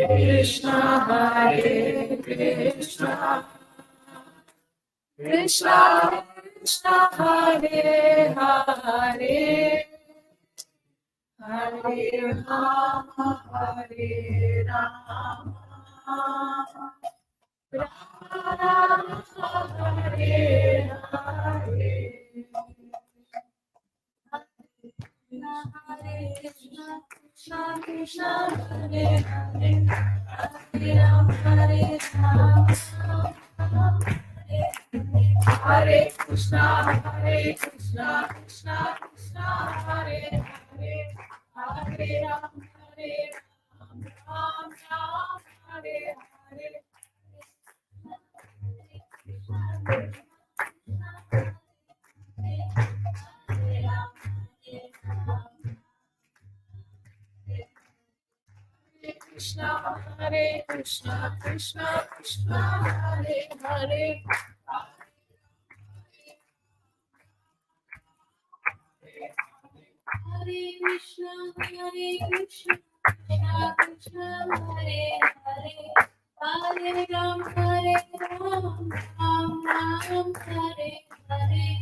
Krishna, Hare Krishna, Krishna Krishna, Hare Hare, Hare Rama, Hare Rama, Rama Rama, Hare Hare. Hare Krishna, Krishna Krishna, Hare Hare, Hare Rama, Hare Rama, Hare Krishna, Krishna Krishna, Hare Hare, Hare Rama, Ram Ram, Hare Hare. Krishna, Hare Krishna, Krishna Krishna, Hare Hare, Hare Krishna, Krishna Krishna, Hare Hare, Hare Ram, Ram Ram, Hare Hare.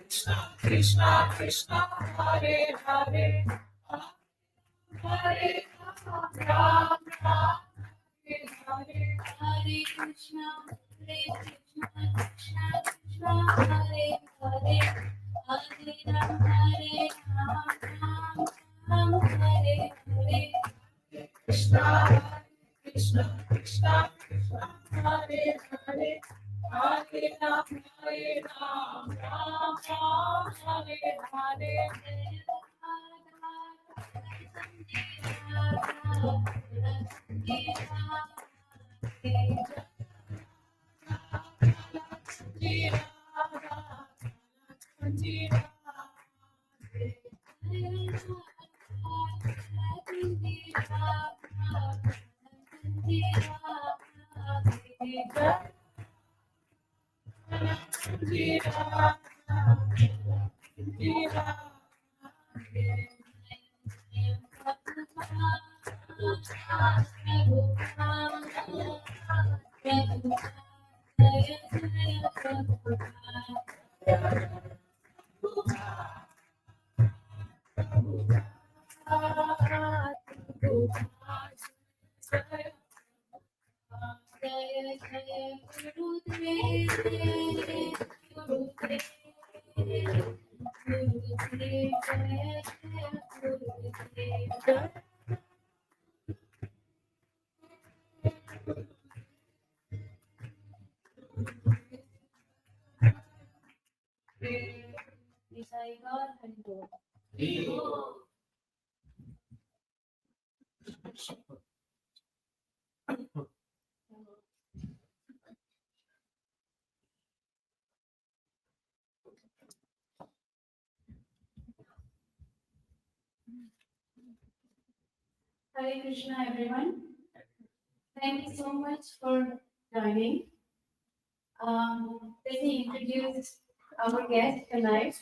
Krishna, Krishna Krishna, Hare Hare, Hare Ram, Hare Hare, Hare Krishna, Krishna Krishna, Hare Hare, Hare Ram, Ram Hare Hare. Krishna, Krishna Krishna, Hare Hare, Hare Ram, Ram Hare Hare. Hare Krishna, everyone. Thank you so much for joining. Let me introduce our guest tonight.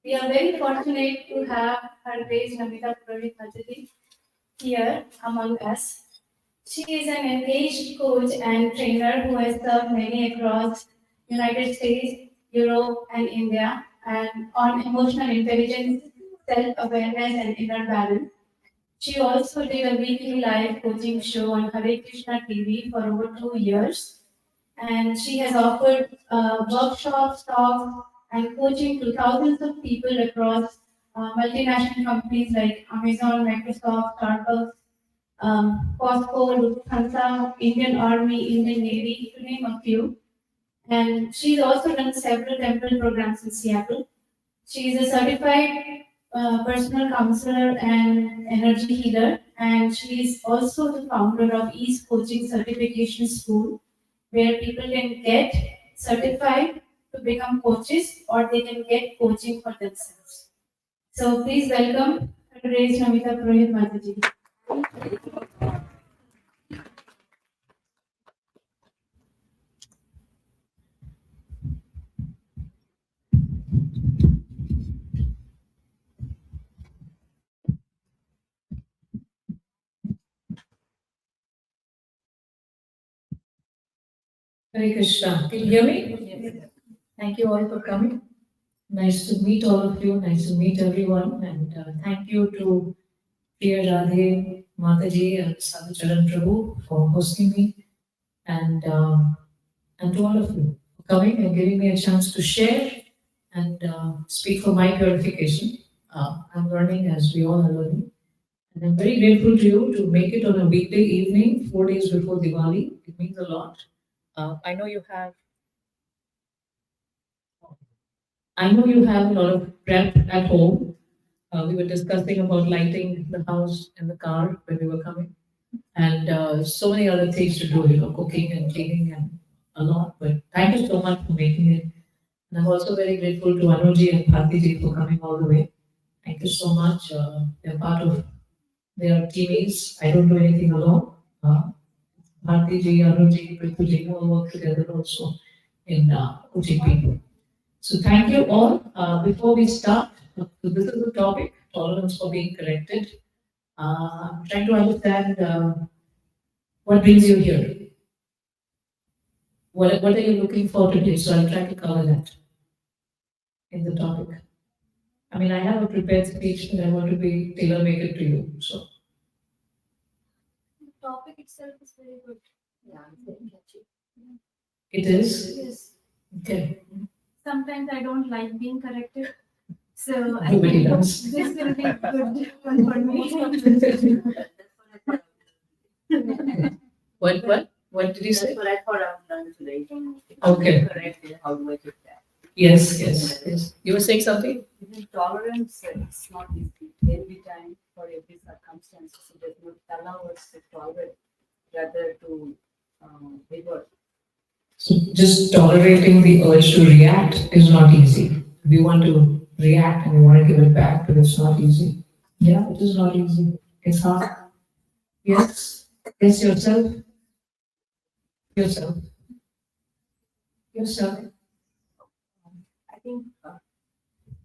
We are very fortunate to have her Grace Namita Purohit here among us. She is an engaged coach and trainer who has served many across United States, Europe, and India, and on emotional intelligence, self-awareness, and inner balance. She also did a weekly live coaching show on Hare Krishna TV for over 2 years. And she has offered workshops, talks, and coaching to thousands of people across multinational companies like Amazon, Microsoft, Starbucks, Costco, Lufthansa, Indian Army, Indian Navy, to name a few. And she's also done several temple programs in Seattle. She is a certified personal counselor and energy healer, and she is also the founder of Ease Coaching Certification School, where people can get certified to become coaches or they can get coaching for themselves. So please welcome Grace Namita Purohit Mataji. Hare Krishna. Can you hear me? Yes. Thank you all for coming. Nice to meet all of you. Nice to meet everyone. And thank you to Priya Radhe, Mataji, and Sadhucharan Prabhu for hosting me. And to all of you for coming and giving me a chance to share and speak for my purification. I'm learning as we all are learning. And I'm very grateful to you to make it on a weekday evening, 4 days before Diwali. It means a lot. I know you have I know you have a lot of prep at home. We were discussing about lighting the house and the car when we were coming, and so many other things to do, cooking and cleaning and a lot. But thank you so much for making it. And I'm also very grateful to Anuji and Bharti for coming all the way. Thank you so much. They're part of their teammates. I don't do anything alone. Bharti Anuji, Prithvi all work together also in coaching people. So thank you all. Before we start, so this is the topic, tolerance for being corrected. I'm trying to understand what brings you here. What are you looking for today? So I'll try to cover that in the topic. I mean, I have a prepared speech and I want to be tailor make it to you. So The topic itself is very good. Yeah, it's very catchy. it is? Yes. Okay. Sometimes I don't like being corrected. So I Nobody think does. this will be good one for me. What did you say? That's what I thought I've done today. Okay. Corrected. How do I do that? Yes. You were saying something? Tolerance, it's not easy. Every time, for every circumstance, it does not allow us to tolerate, rather to revert. So just tolerating the urge to react is not easy. We want to react and we want to give it back, but it's not easy. Yeah, it is not easy. It's hard. Yes. Yes, yourself, yourself. I think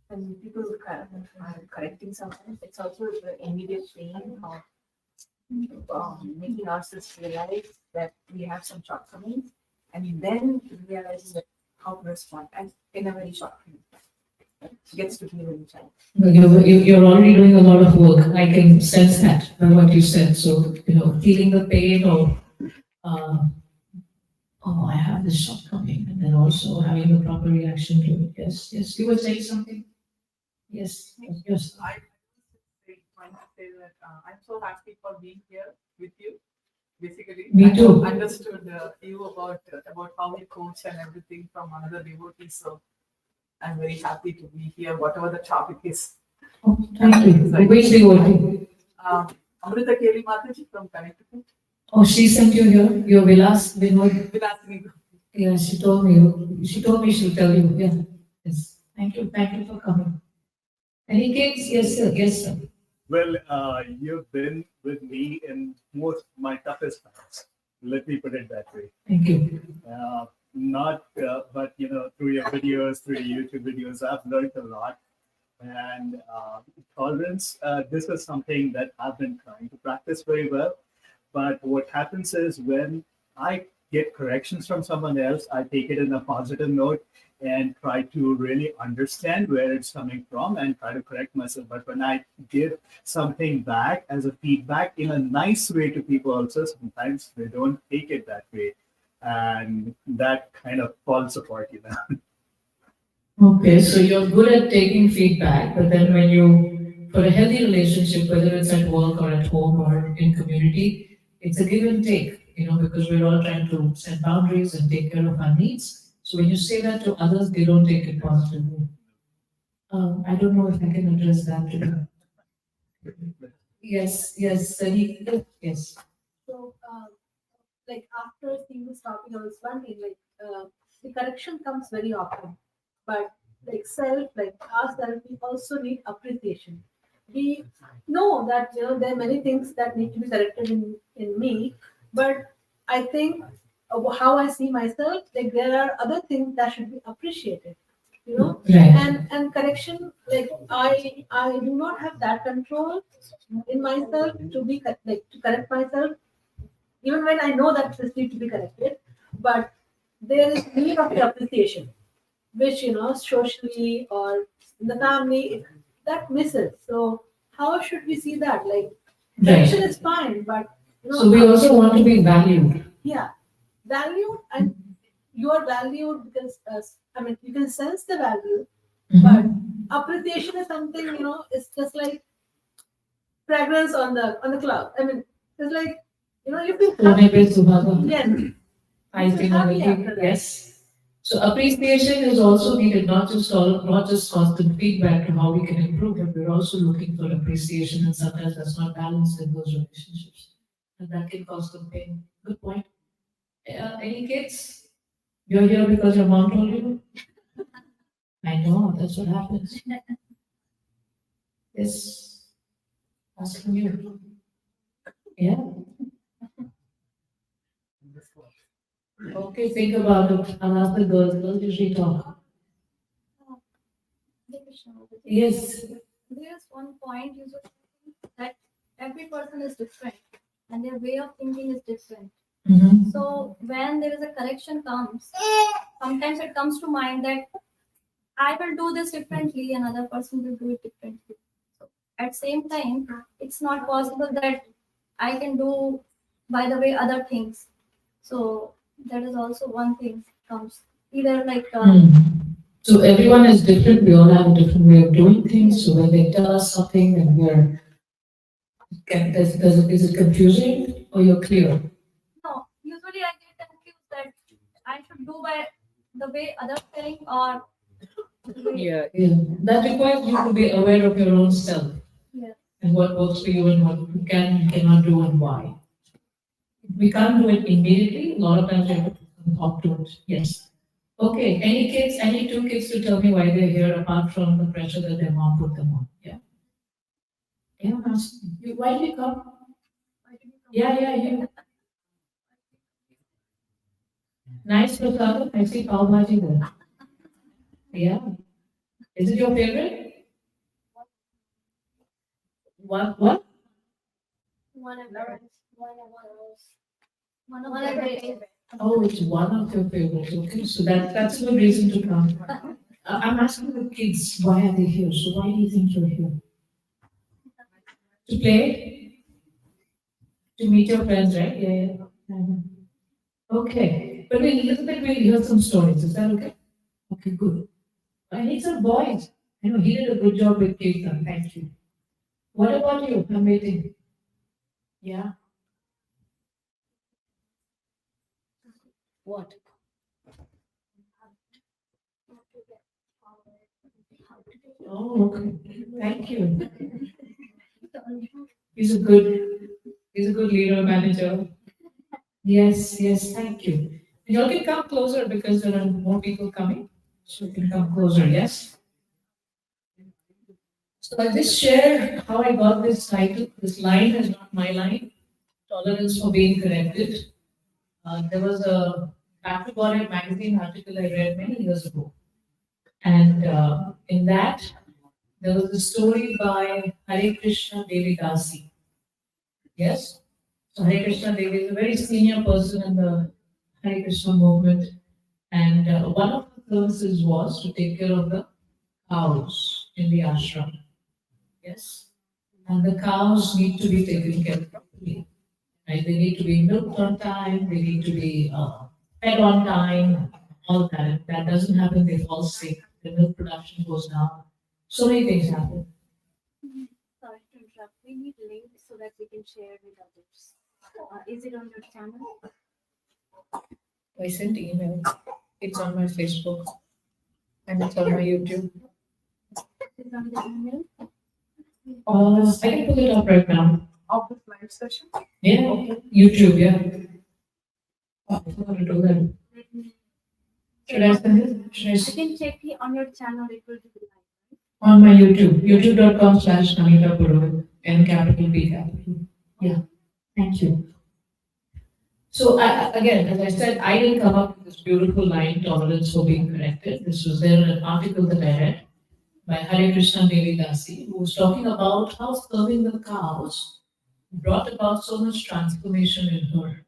when people are correcting something, it's also the immediate pain of making ourselves realize that we have some shortcomings, and then realizing that how to respond, and in a very short period gets to be very challenging. You're already doing a lot of work. I can sense that from what you said. So, feeling the pain of, uh, oh, I have this shortcoming, and then also having a proper reaction to it. Yes. You were saying something? Yes. I want to say that I'm so happy for being here with you. Basically, Me too. I understood you about how we coach and everything from another devotee. So I'm very happy to be here, whatever the topic is. Oh, thank you. Which devotee? Amrita Keli Mataji from Connecticut. Oh, she sent you here. Your Vilas Vinod. Vilasini. Yeah, she told me. She told me she'll tell you. Yeah. Yes. Thank you. Thank you for coming. Any kids? Yes, sir. Yes, sir. Well, you've been with me in most my toughest times. Let me put it that way. Thank you. Not, but through your videos, through your YouTube videos, I've learned a lot. And tolerance, this is something that I've been trying to practice very well. But what happens is when I get corrections from someone else, I take it in a positive note and try to really understand where it's coming from and try to correct myself. But when I give something back as a feedback in a nice way to people, also sometimes they don't take it that way. And that kind of falls apart. Okay, so you're good at taking feedback, but then when you, for a healthy relationship, whether it's at work or at home or in community, it's a give and take, because we're all trying to set boundaries and take care of our needs. So when you say that to others, they don't take it positively. I don't know if I can address that today. Yes, yes. So, like after seeing this topic, I was wondering, the correction comes very often, but like ourselves, we also need appreciation. We know that there are many things that need to be corrected in me, but I think how I see myself, like there are other things that should be appreciated. Right. And correction, like I do not have that control in myself to be to correct myself even when I know that this needs to be corrected. But there is need of the appreciation, which socially or in the family that misses. So how should we see that? Like affection Right. is fine, but So we also want to be valued. yeah, valued, and you are valued because you can sense the value, but appreciation is something it's just like fragrance on the cloud. I mean, it's like you feel So happy. maybe Subhasa, Yes, I you feel think happy I after will that. yes. So appreciation is also needed, not just constant feedback to how we can improve, but we're also looking for appreciation, and sometimes that's not balanced in those relationships, and that can cause some pain. Good point. Any kids? You're here because your mom told you. I know that's what happens. Yes, asking you. Yeah. Okay, think about it. I'll ask the girls. Girls usually talk. Yes. There is one point you should think that every person is different and their way of thinking is different. Mm-hmm. So when there is a correction comes, sometimes it comes to mind that I will do this differently, another person will do it differently. So at same time, it's not possible that I can do by the way other things. So that is also one thing comes either like So everyone is different. We all have a different way of doing things. So when they tell us something and is it confusing or you're clear? no. Usually I get confused that I should do by the way others think or Yeah. That requires you to be aware of your own self yeah. and what works for you and what you can and cannot do and why. We can't do it immediately. A lot of times we have to talk to it. Yes. Okay. Any kids? I need two kids to tell me why they're here apart from the pressure that their mom put them on. Yeah. Yeah, I'm asking you. Why did you come? Yeah, you. Nice prasadam. I see pav bhaji there. Yeah. Is it your favorite? What? One of those. One of my favorite. Oh, it's one of your favorites. Okay, so that's a good reason to come. I'm asking the kids why are they here. So why do you think you're here? To play? To meet your friends, right? Yeah. Okay. But we'll little bit we'll hear some stories. Is that okay? Okay, good. I need some boys. I know he did a good job with Kirtan. Thank you. What about you? I'm waiting. Yeah. What? Oh, okay. Thank you. He's a good leader, manager. Yes, thank you. And y'all can come closer because there are more people coming. So you can come closer, yes? So I'll just share how I got this title. This line is not my line. Tolerance for being corrected. There was a Bhagavatam magazine article I read many years ago. And in that, there was a story by Hare Krishna Devi Dasi. Yes? So Hare Krishna Devi is a very senior person in the Hare Krishna movement. And one of the services was to take care of the cows in the ashram. Yes? And the cows need to be taken care of properly. Right? They need to be milked on time, they need to be fed on time, all that. If that doesn't happen, they fall sick, the milk production goes down. So many things happen. Sorry to interrupt. We need links so that we can share with others. Is it on your channel? I sent email. It's on my Facebook and it's on my YouTube. Is it on the email? I can pull it up right now. Of this live session? Yeah, YouTube, yeah. Oh, I forgot to do that. Should I send it? Should I I s- can check it on your channel. It will be live. on my YouTube, youtube.com/Namita Purohit, N capital P capital. Yeah, thank you. So again, as I said, I didn't come up with this beautiful line, tolerance for being corrected. This was there in an article that I read by Hare Krishna Devi Dasi, who was talking about how serving the cows brought about so much transformation in her.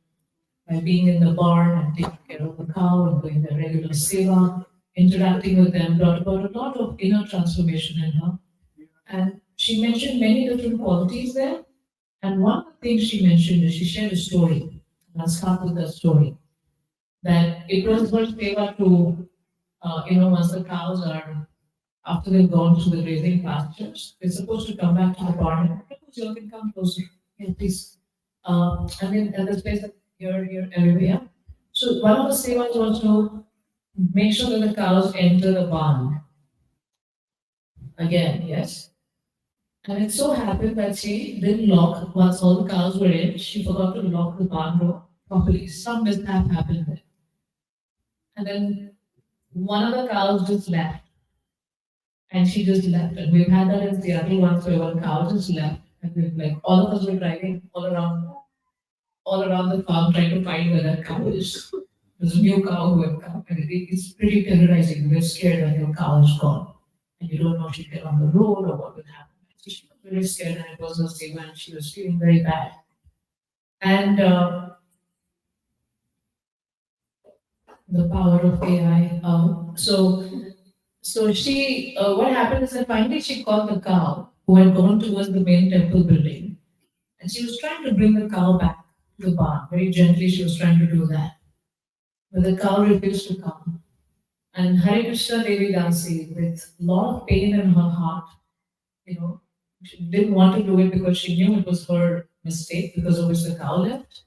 by being in the barn and taking care of the cow and doing the regular seva, interacting with them, brought about a lot of inner transformation in her. And she mentioned many different qualities there. And one of the things she mentioned is she shared a story. And I'll start with that story. That it was her seva to, once the cows are, after they've gone to the grazing pastures, they're supposed to come back to the barn. You can come closer. Yeah, please. I mean, at the space that you're everywhere. So one of the sevas was to make sure that the cows enter the barn. Again, yes. And it so happened that she didn't lock, once all the cows were in, she forgot to lock the barn door properly. Some mishap happened there. And then one of the cows just left. And she just left. And we've had that in Seattle once where one cow just left. And we've like all of us were driving all around the farm trying to find where that cow is. There's a new cow who had come. And it's pretty terrorizing. We're scared when your cow is gone. And you don't know if she'll get on the road or what will happen. So she was very scared and it was her seva and she was feeling very bad. And the power of AI. So she, what happened is that finally she called the cow who had gone towards the main temple building. And she was trying to bring the cow back to the barn. Very gently she was trying to do that. But the cow refused to come. And Hare Krishna Devi Dasi, with a lot of pain in her heart, she didn't want to do it because she knew it was her mistake because of which the cow left.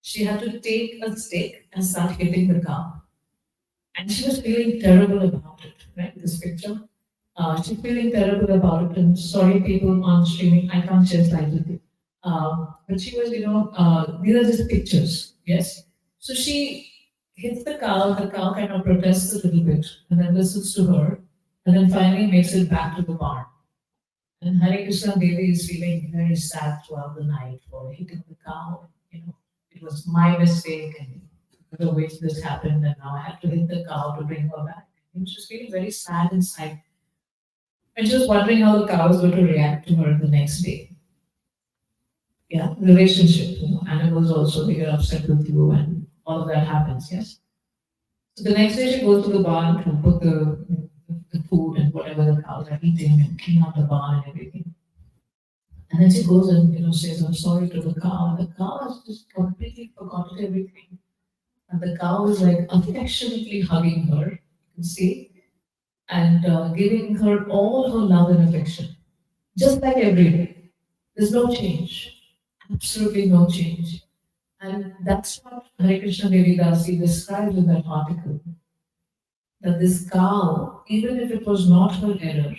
She had to take a stick and start hitting the cow. And she was feeling terrible about it, right? This picture. She's feeling terrible about it. And sorry, people on streaming, I can't share slides with you. But she was, these are just pictures, yes? So she hits the cow kind of protests a little bit, and then listens to her, and then finally makes it back to the barn. And Hare Krishna Devi is feeling very sad throughout the night for hitting the cow. It was my mistake, and the way this happened, and now I have to hit the cow to bring her back. And she was feeling very sad inside. And she was wondering how the cow was going to react to her the next day. Yeah, relationship, animals also, they get upset with you, and all of that happens, yes? So the next day she goes to the barn to put the food and whatever the cows are eating and clean out the barn and everything. And then she goes and says, I'm sorry to the cow. And the cow has just completely forgotten everything. And the cow is like affectionately hugging her, you can see, and giving her all her love and affection. Just like every day. There's no change. Absolutely no change. And that's what Hare Krishna Devi Dasi describes in that article. That this cow, even if it was not her error,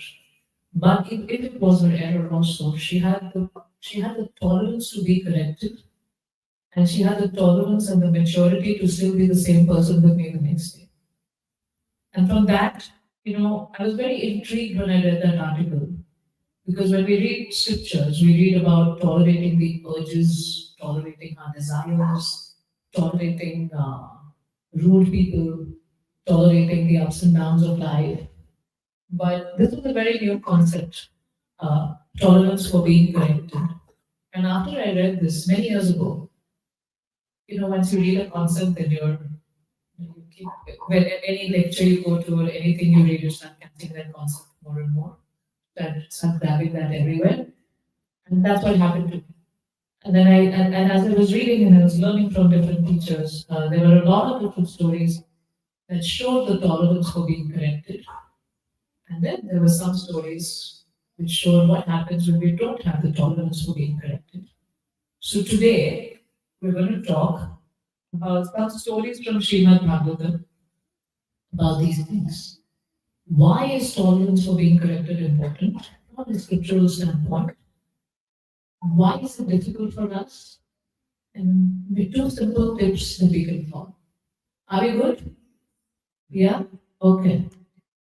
but if it was her error also, she had the tolerance to be corrected, and she had the tolerance and the maturity to still be the same person with me the next day. And from that, I was very intrigued when I read that article, because when we read scriptures, we read about tolerating the urges, tolerating our desires, tolerating rude people, tolerating the ups and downs of life. But this was a very new concept, tolerance for being corrected. And after I read this many years ago, once you read a concept, then when any lecture you go to or anything you read, you start catching that concept more and more. Start grabbing that everywhere. And that's what happened to me. And then and as I was reading and I was learning from different teachers, there were a lot of different stories that showed the tolerance for being corrected. And then there were some stories which showed what happens when we don't have the tolerance for being corrected. So today, we're going to talk about some stories from Srimad Bhagavatam about these things. Why is tolerance for being corrected important from a scriptural standpoint? Why is it difficult for us? And with two simple tips that we can follow. Are we good? Yeah? Okay.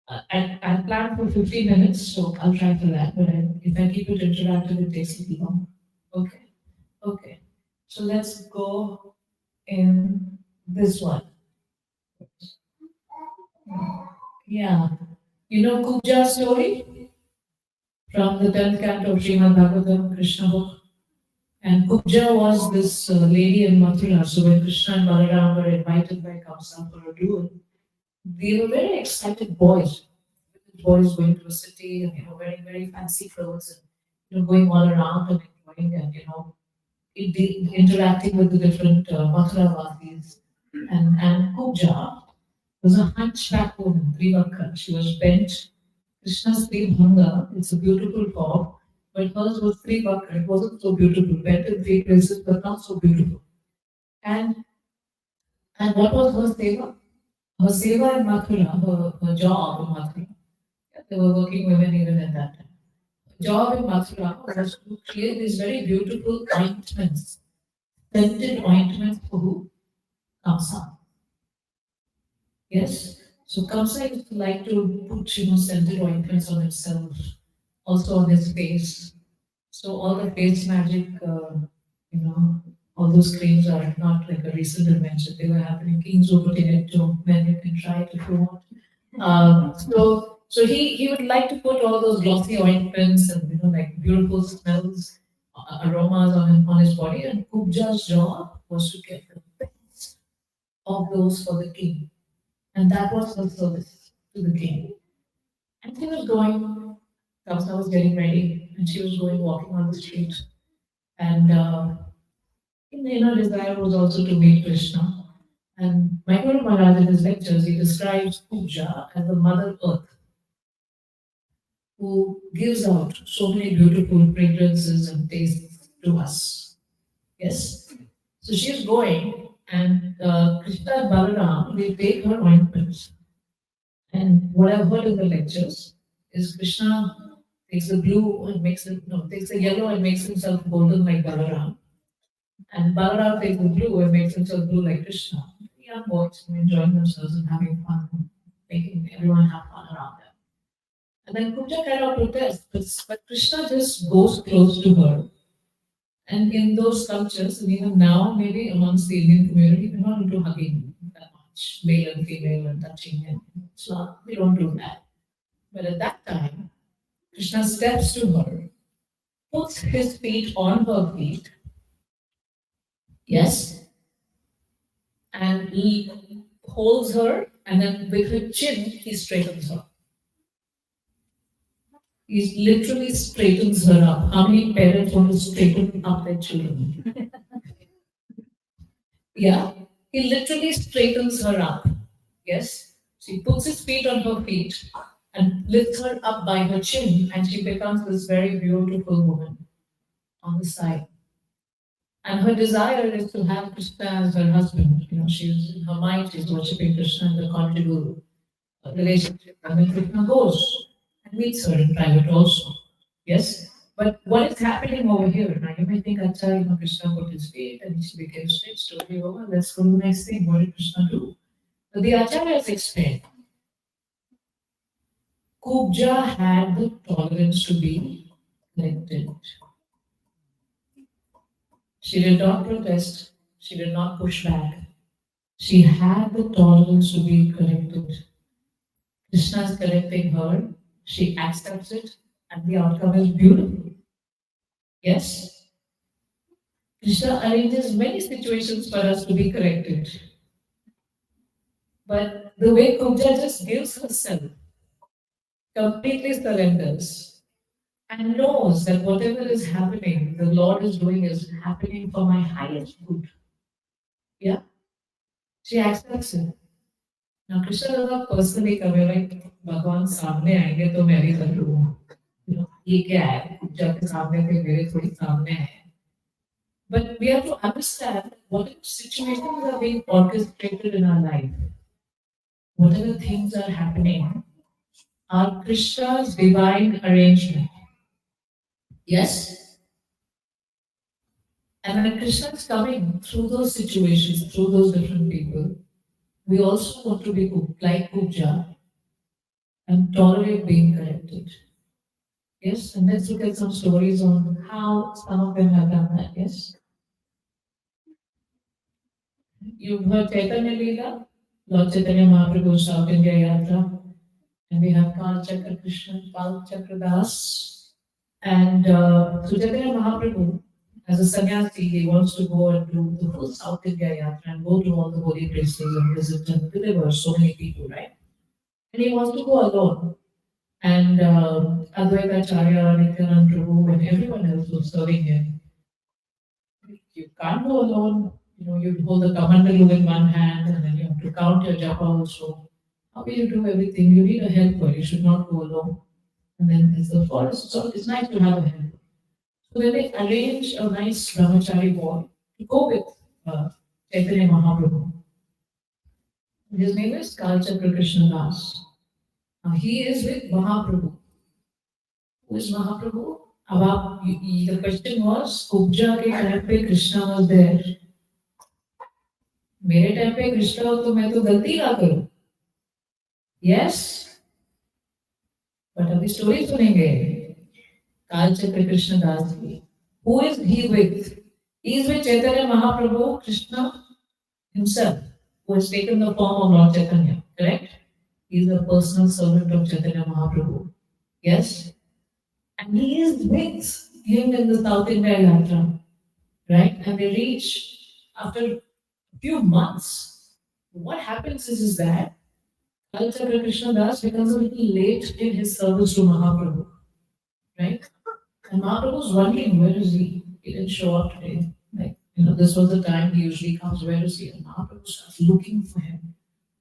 I planned for 15 minutes, so I'll try for that. But if I keep it interactive, it takes a little longer. Okay. Okay. So let's go in this one. Yeah. Kubja's story from the 10th canto of Srimad Bhagavatam, Krishna book. And Kubja was this lady in Mathura. So when Krishna and Balaram were invited by Kamsa for a duel, they were very excited boys. Boys going to a city and wearing very fancy clothes and going all around and enjoying and interacting with the different Mathura Vasis. And Kubja was a hunchback woman, Trivakar. She was bent. Krishna's Sri Bhanga, it's a beautiful form, but hers was Trivakar. It wasn't so beautiful, bent in three places, but not so beautiful. And what was her seva? Her seva in Mathura, her job in Mathura. They were working women even at that time. Her job in Mathura was to create these very beautiful ointments, scented ointments for who? Kamsa. Yes. So Kamsa used to like to put, scented ointments on himself, also on his face. So all the face magic, all those creams are not like a recent invention. They were happening. Kings were putting it to men. You can try it if you want. So he would like to put all those glossy ointments and like beautiful smells, aromas on his body. And Kubja's job was to get the best of those for the king. And that was her service to the king. And she was going, Kamsa was getting ready, and she was going walking on the street. And her desire was also to meet Krishna. And my Guru Maharaj in his lectures, he describes Puja as the Mother Earth, who gives out so many beautiful fragrances and tastes to us. Yes? So she is going, and Krishna and Balaram, they take her ointments. And what I've heard in the lectures is Krishna takes the blue and takes the yellow and makes himself golden like Balaram. And Balaram takes the blue and makes himself blue like Krishna. Young boys enjoying themselves and having fun, making everyone have fun around them. And then Kunja kind of protests, but Krishna just goes close to her. And in those cultures, and even now, maybe amongst the Indian community, we're not into hugging that much, male and female and touching. And it's not, we don't do that. But at that time, Krishna steps to her, puts his feet on her feet, yes, and he holds her, and then with her chin, he straightens her. He literally straightens her up. How many parents want to straighten up their children? Yeah, he literally straightens her up. Yes, she puts his feet on her feet and lifts her up by her chin, and she becomes this very beautiful woman on the side. And her desire is to have Krishna as her husband. She's in her mind, she's worshipping Krishna in the conjugal relationship. And then Krishna goes and meets her in private also. Yes? But what is happening over here? Now you may think, Acha, Krishna put his feet and she became straight, story over. Let's go to the next thing. What did Krishna do? But the Acharyas explained. Kubja had the tolerance to be corrected. She did not protest. She did not push back. She had the tolerance to be corrected. Krishna is correcting her. She accepts it, and the outcome is beautiful. Yes? Krishna arranges many situations for us to be corrected. But the way Kubja just gives herself, completely surrenders, and knows that whatever is happening, the Lord is doing is happening for my highest good. Yeah? She accepts it. Now Krishna does not personally come here like, भगवान सामने आएंगे तो मैं भी कर लूँ. ये क्या है? जब के सामने थे मेरे थोड़ी सामने है. But we have to understand what situations are being orchestrated in our life. Whatever things are happening are Krishna's divine arrangement. Yes? And when Krishna is coming through those situations, through those different people, we also want to be like Kubja and tolerate being corrected. Yes? And let's look at some stories on how some of them have done that. Yes? You've heard Chaitanya Leela, Lord Chaitanya Mahaprabhu South India Yatra, and we have Kal Chakra Krishna, Kal Chakra Das, and so Chaitanya Mahaprabhu, as a sannyasi, he wants to go and do the full South India yatra and go to all the holy places and visit and deliver so many people, right? And he wants to go alone. And Advaitacharya, Nityanand Prabhu, and everyone else was serving him. You can't go alone. You hold the kamandalu in one hand and then you have to count your japa also. How will you do everything? You need a helper. You should not go alone. And then it's the forest, so it's nice to have a helper. So then they arrange a nice brahmachari boy to go with Chaitanya Mahaprabhu. His name is Kalchakra Krishna Das. He is with Mahaprabhu. Who is Mahaprabhu? The question was, Kubja ke time pe Krishna was there. मेरे time पे कृष्ण हो तो मैं तो गलती ना करूं. Yes, but अभी स्टोरी सुनेंगे. कालचक्र कृष्ण दास की. Who is he with? He is with Chaitanya Mahaprabhu, Krishna himself, who has taken the form of Lord Chaitanya. Correct? He is a personal servant of Chaitanya Mahaprabhu. Yes? And he is with him in the South India Yatra. Right? And they reach after a few months. What happens is that Kalchakra Krishna Das becomes a little late in his service to Mahaprabhu. Right? And Mahaprabhu was wondering, where is he? He didn't show up today. This was the time he usually comes. Where is he? And Mahaprabhu starts looking for him,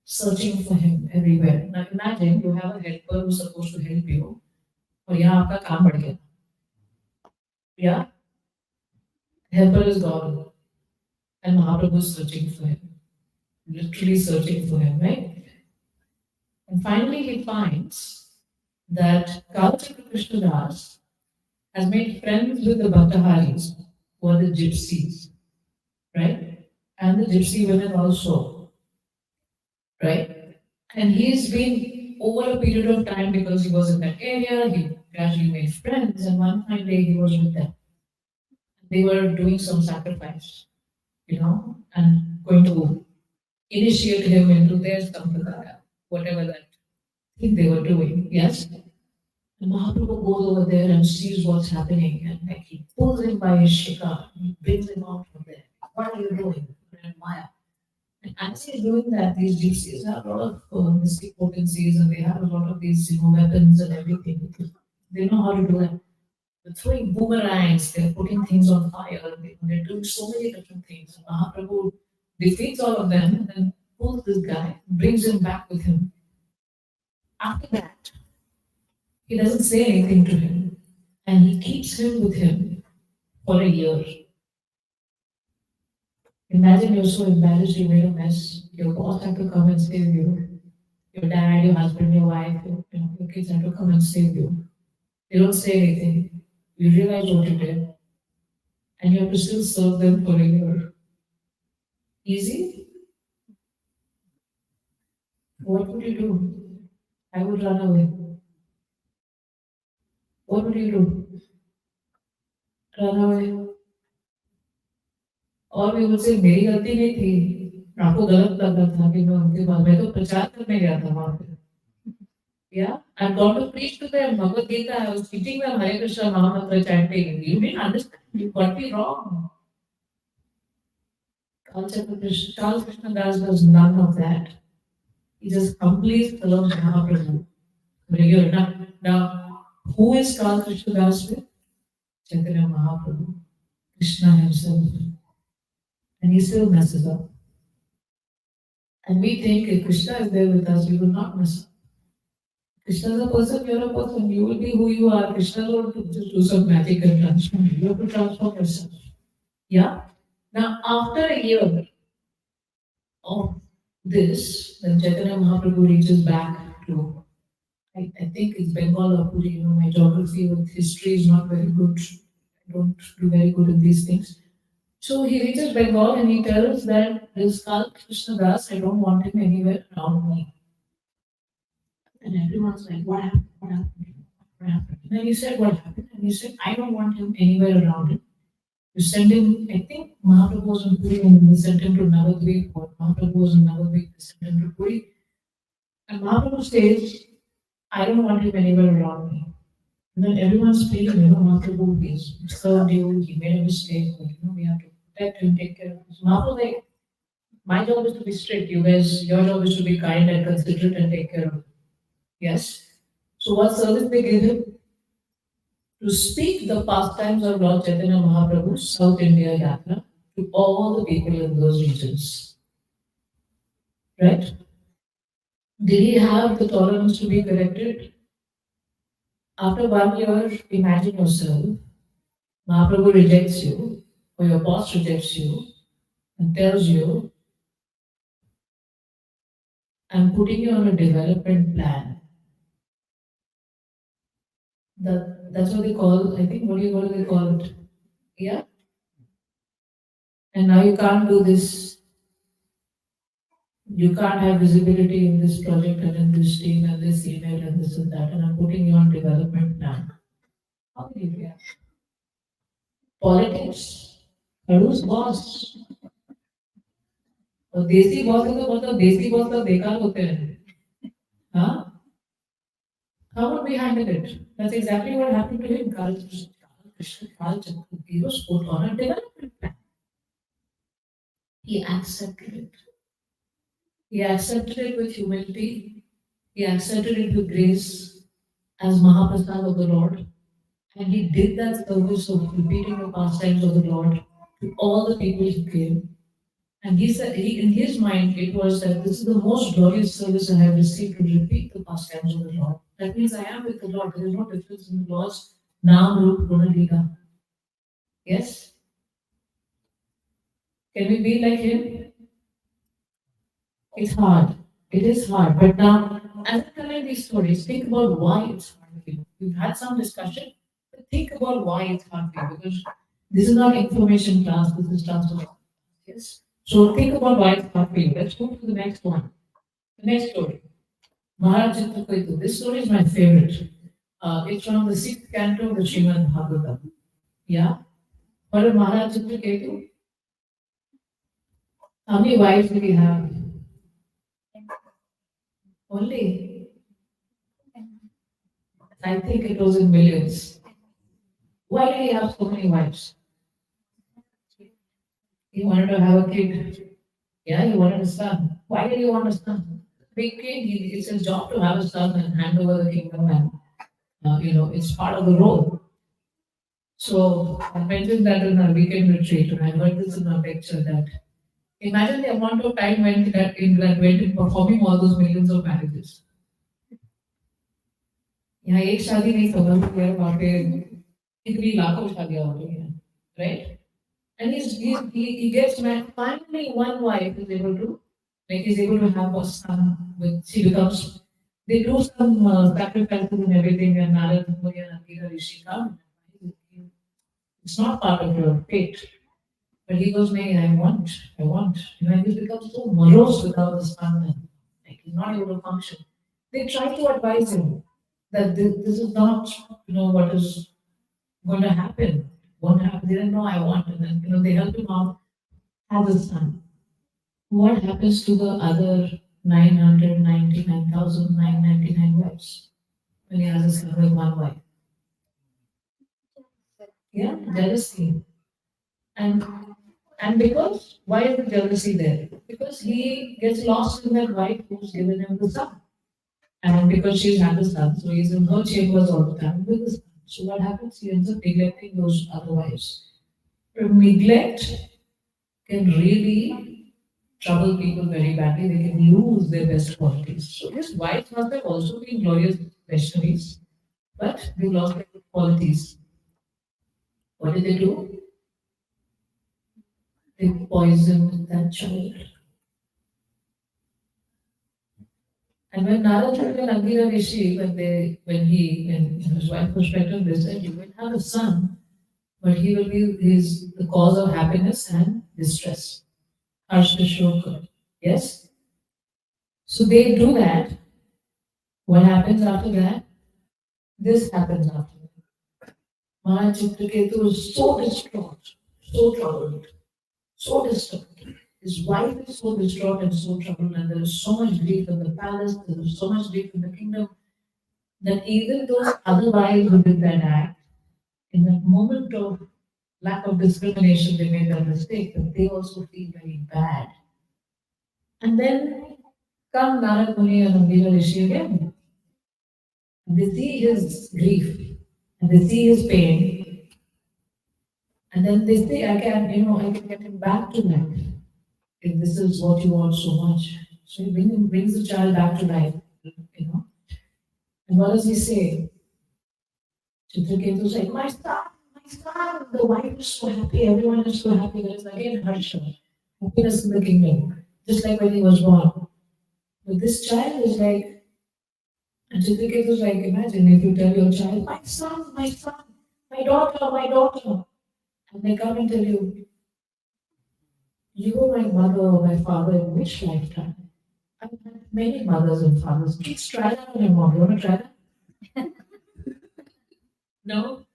searching for him everywhere. Now imagine you have a helper who's supposed to help you. और यहाँ आपका काम बढ़ गया. Yeah? Helper is gone. And Mahaprabhu is searching for him. Literally searching for him, right? And finally he finds that Kalchakra Krishna Das has made friends with the Bhattaharis, who are the gypsies, right? And the gypsy women also, right? And he's been over a period of time, because he was in that area, he gradually made friends, and one fine day he was with them. They were doing some sacrifice, and going to initiate him into their sampradaya, whatever that thing they were doing, yes? And Mahaprabhu goes over there and sees what's happening, and he pulls him by his shikha, he brings him out from there. What are you doing? And Maya. And as he's doing that, these gypsies have a lot of mystic potencies, and they have a lot of these weapons and everything. They know how to do that. They're throwing boomerangs, they're putting things on fire, they're doing so many different things. And Mahaprabhu defeats all of them and then pulls this guy, brings him back with him. After that, he doesn't say anything to him, and he keeps him with him for a year. Imagine you're so embarrassed, you made a mess. Your boss had to come and save you. Your dad, your husband, your wife, your kids had to come and save you. They don't say anything. You realize what you did, and you have to still serve them for a year. Easy? What would you do? I would run away. What would you do? Run away. और भी मुझसे मेरी गलती नहीं थी, आपको गलत लग रहा था कि मैं तो प्रचार करने गया था वहां पे. Yeah, I've gone to preach to them Bhagavad Gita. I was teaching them Hare Krishna Mahamantra chanting. You didn't understand. You got me wrong. Kalchakra Krishna Das does none of that. He just completely serves Mahaprabhu. Now, who is Kalchakra Krishna Das with? Chaitanya Mahaprabhu, Krishna himself. And he still messes up. And we think if Krishna is there with us, we will not mess up. Krishna is a person, you're a person, you will be who you are. Krishna will just do some magic and transform you. You have to transform yourself. Yeah? Now, after a year of this, when Chaitanya Mahaprabhu reaches back to, I think it's Bengal or Puri, my geography with history is not very good. I don't do very good in these things. So he reaches Bengal and he tells that this Kalchakra Krishna Das, I don't want him anywhere around me. And everyone's like, what happened? What happened? What happened? And then he said, what happened? And he said, I don't want him anywhere around him. You send him, I think Mahaprabhu was in Puri and they sent him to Navadvip, or Mahaprabhu was in Navadvip, they sent him to Puri. And Mahaprabhu says, I don't want him anywhere around me. And then everyone's feeling, Mahaprabhu, he's served you, he made a mistake, but we have to protect him, take care of him. So Mahaprabhu, like, my job is to be strict, you guys, your job is to be kind and considerate and take care of him. Yes? So what service they gave him? To speak the pastimes of Lord Chaitanya Mahaprabhu's South India Yatra to all the people in those regions. Right? Did he have the tolerance to be corrected? After 1 year, imagine yourself, Mahaprabhu rejects you, or your boss rejects you, and tells you, I'm putting you on a development plan. That's what they call, I think, what do they call it? Yeah? And now you can't do this. You can't have visibility in this project and in this team and this email and this and that, and I'm putting you on development plan. How will you react? Politics. Who's boss? और देसी boss है तो मतलब देसी boss तो बेकार होते हैं हाँ how would we handle it? That's exactly what happened to him. He was put on a development plan. He accepted it. He accepted it with humility. He accepted it with grace as Mahaprasad of the Lord. And he did that service of repeating the pastimes of the Lord to all the people who came. And he said, in his mind, it was that this is the most glorious service I have received to repeat the pastimes of the Lord. That means I am with the Lord. There is no difference in the Lord's Nam, Rup, Guna, Lila. Yes? Can we be like him? It's hard. It is hard. But now, as I tell these stories, think about why it's hard for you. We've had some discussion, but think about why it's hard for you. Because this is not information class, this is transformation. Yes? So think about why it's hard for you. Let's go to the next one. The next story. Maharaj Chitraketu. This story is my favorite. It's from the 6th canto of the Srimad Bhagavatam. Yeah? What did Maharaj Chitraketu? How many wives do we have? Only? I think it was in millions. Why did he have so many wives? He wanted to have a kid. Yeah, he wanted a son. Why did he want a son? Big kid, it's his job to have a son and hand over the kingdom, and it's part of the role. So I mentioned that in our weekend retreat, and I heard this in a lecture that imagine the amount of time went in performing all those millions of marriages. यहाँ एक शादी नहीं समझ गया वहाँ पे इतनी लाखों शादियाँ हो रही हैं, right? And he gets married. Finally, one wife is able to, he's able to have a son. She becomes, they do some sacrifices and everything, and Narad Muni and Akira Rishi come. It's not part of your fate. But he goes, "Nay, I want. And he becomes so morose without the son, and he's not able to function. They try to advise him that this is not, what is going to happen. Won't happen. They didn't know I want, and then they help him out, have a son. What happens to the other 999,999 wives when he has a son with one wife? Yeah, jealousy. And because why is the jealousy there? Because he gets lost in that wife who's given him the son. And because she's had a son, so he's in her chambers all the time with the son. So what happens? He ends up neglecting those other wives. Neglect can really trouble people very badly. They can lose their best qualities. So his wives must have also been glorious Vaishnavis, but they lost their good qualities. What did they do? They poisoned that child. And when Narad Muni and Angira Rishi, when his wife was pregnant, they said, "You will have a son, but he will be the cause of happiness and distress." Harshashoka. Yes? So they do that. What happens after that? This happens after that. Maharaj Chitraketu was so distraught, so troubled, so disturbed. His wife is so distraught and so troubled, and there is so much grief in the palace, there is so much grief in the kingdom. that even those other wives who did that act, in that moment of lack of discrimination, they made that mistake, but they also feel very bad. And then come Narad Muni and Ambira Rishi again. They see his grief and they see his pain, and then they say, I can get him back to life. If this is what you want so much. So he brings the child back to life, you know. And what does he say? Chitraketu is like, my son, the wife is so happy, everyone is so happy. There is again harsha, happiness in the kingdom, just like when he was born. But this child is like, and Chitraketu is like, imagine if you tell your child, my son, my daughter, and they come and tell you, you were my mother or my father in which lifetime? I've had many mothers and fathers. Please try that on your mom. You want to try that? No?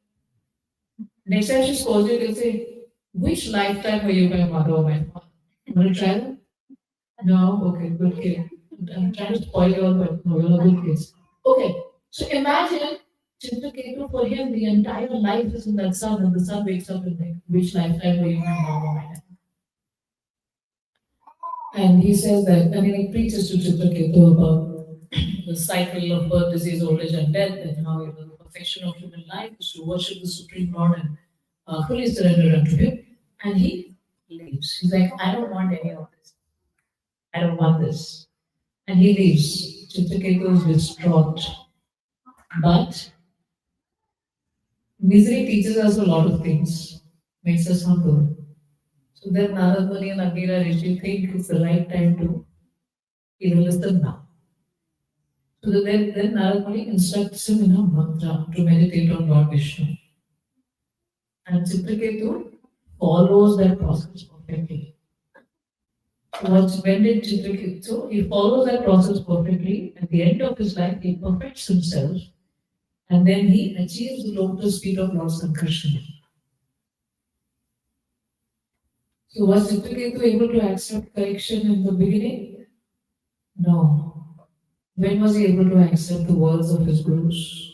Next time she scolds you, they'll say, which lifetime were you my mother or my father? You want to try that? No? Okay, good kid. I'm trying to spoil you all, but no, you're a good kids. Okay, so imagine Chitraketu, for him, the entire life is in that sun, and the sun wakes up and like, which lifetime were you my mom or my dad? And he says that, he preaches to Chitraketu about the cycle of birth, disease, old age, and death, and how the perfection of human life is to worship the Supreme Lord and fully surrender unto Him. And he leaves. He's like, I don't want any of this. I don't want this. And he leaves. Chitraketu is distraught. But misery teaches us a lot of things, makes us humble. So then Narad Muni and Ambira Rishi think it's the right time to even listen now. So then Narad Muni instructs him in a mantra to meditate on Lord Vishnu. And Chitraketu follows that process perfectly. When did Chitraketu? So he follows that process perfectly. At the end of his life, he perfects himself. And then he achieves the lotus feet of Lord Sankarsana. So was Chitraketu able to accept correction in the beginning? No. When was he able to accept the words of his gurus?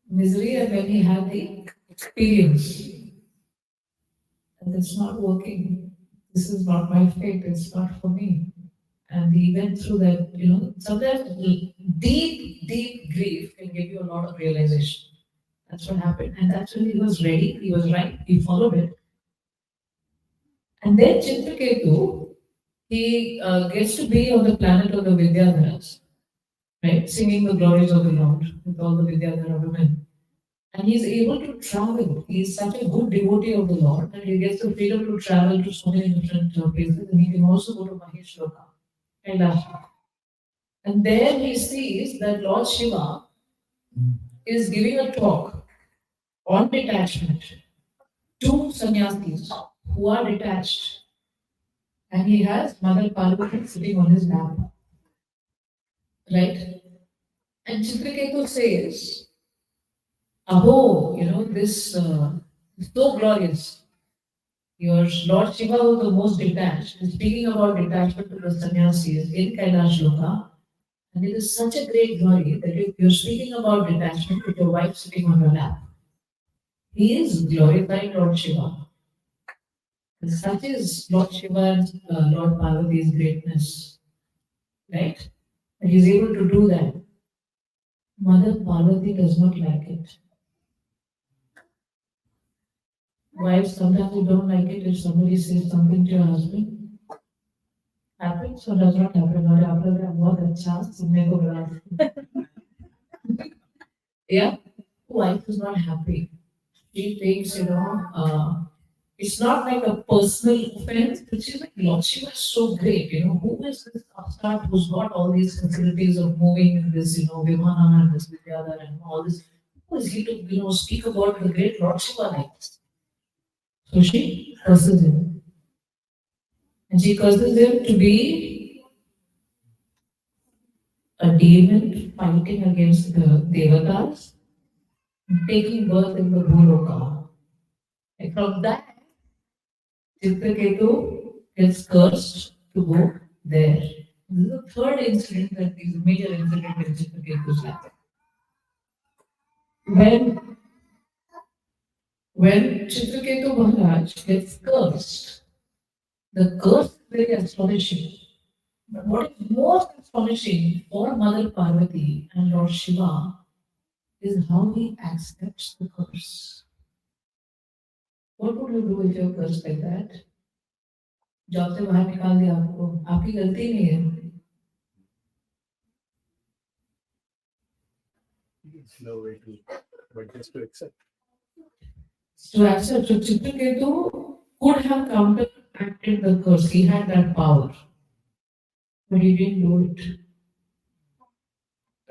Misery, and when he had the experience that it's not working, this is not my fate, it's not for me. And he went through that, sometimes deep grief can give you a lot of realization. That's what happened. And that's when he was ready, he was right, he followed it. And then Chitraketu, he gets to be on the planet of the Vidyadharas, right? Singing the glories of the Lord with all the Vidyadhara women. And he's able to travel. He's such a good devotee of the Lord that he gets the freedom to travel to so many different places. And he can also go to Maheshwara, Kailash. And there he sees that Lord Shiva is giving a talk on detachment to sannyasis who are detached. And he has Mother Parvati sitting on his lap. Right? And Chitraketu says, Aho, this is so glorious. Your Lord Shiva, who is the most detached, is speaking about detachment to the sannyasis in Kailash Loka. And it is such a great glory that if you're speaking about detachment with your wife sitting on your lap, he is glorifying Lord Shiva. And such is Lord Shiva and Lord Parvati's greatness. Right? And he's able to do that. Mother Parvati does not like it. Wives, sometimes you don't like it if somebody says something to your husband. Happens or does not happen? Or after that, what a chance to make a Yeah? Wife is not happy. She thinks, it's not like a personal offense, but she's like, Lord Shiva is so great, who is this upstart who's got all these facilities of moving in this, Vimana and this Vidyadhar and all this. Who is he to, speak about the great Lord Shiva like this? So she curses him. And she curses him to be a demon fighting against the Devatas, taking birth in the Bhuloka. And from that, Chitraketu gets cursed to go there. This is the third incident that is a major incident in Chitraketu's life. When Chitraketu Maharaj gets cursed, the curse is very astonishing. But what is most astonishing for Mother Parvati and Lord Shiva is how he accepts the curse. What would you do if you're cursed like that? Job से बाहर निकाल दिया आपको, आपकी गलती नहीं है. There's no way to, but just to accept. To accept, so Chitraketu could have counteracted the curse. He had that power, but he didn't do it.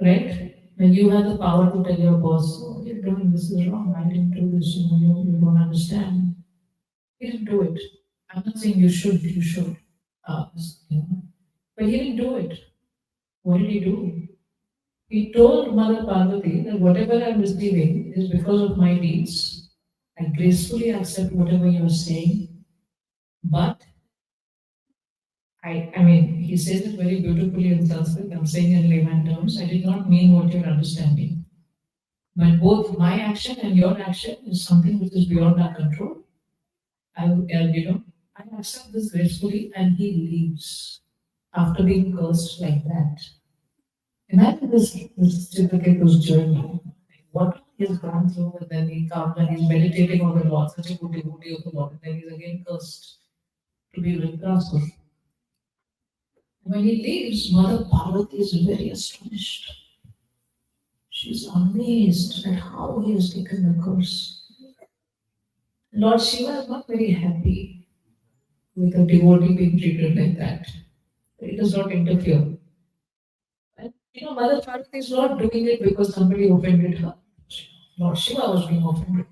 Right? When you have the power to tell your boss, "Oh, you're doing this is wrong. I didn't do this. You don't understand." He didn't do it. I'm not saying you should. You should. You know. But he didn't do it. What did he do? He told Mother Parvati that whatever I'm receiving is because of my deeds. I gracefully accept whatever you're saying, but I mean, he says it very beautifully in Sanskrit. I'm saying in layman terms. I did not mean what you're understanding. But both my action and your action is something which is beyond our control. I accept this gracefully, and he leaves after being cursed like that. Imagine this Chitraketu's journey. What he has gone through, and then he comes and he's meditating on the Lord, such a good devotee of the Lord, and then he's again cursed to be with Rasur. When he leaves, Mother Parvati is very astonished. She's amazed at how he has taken the curse. Lord Shiva is not very happy with a devotee being treated like that. He does not interfere. And Mother Parvati is not doing it because somebody offended her. Lord Shiva was being offended.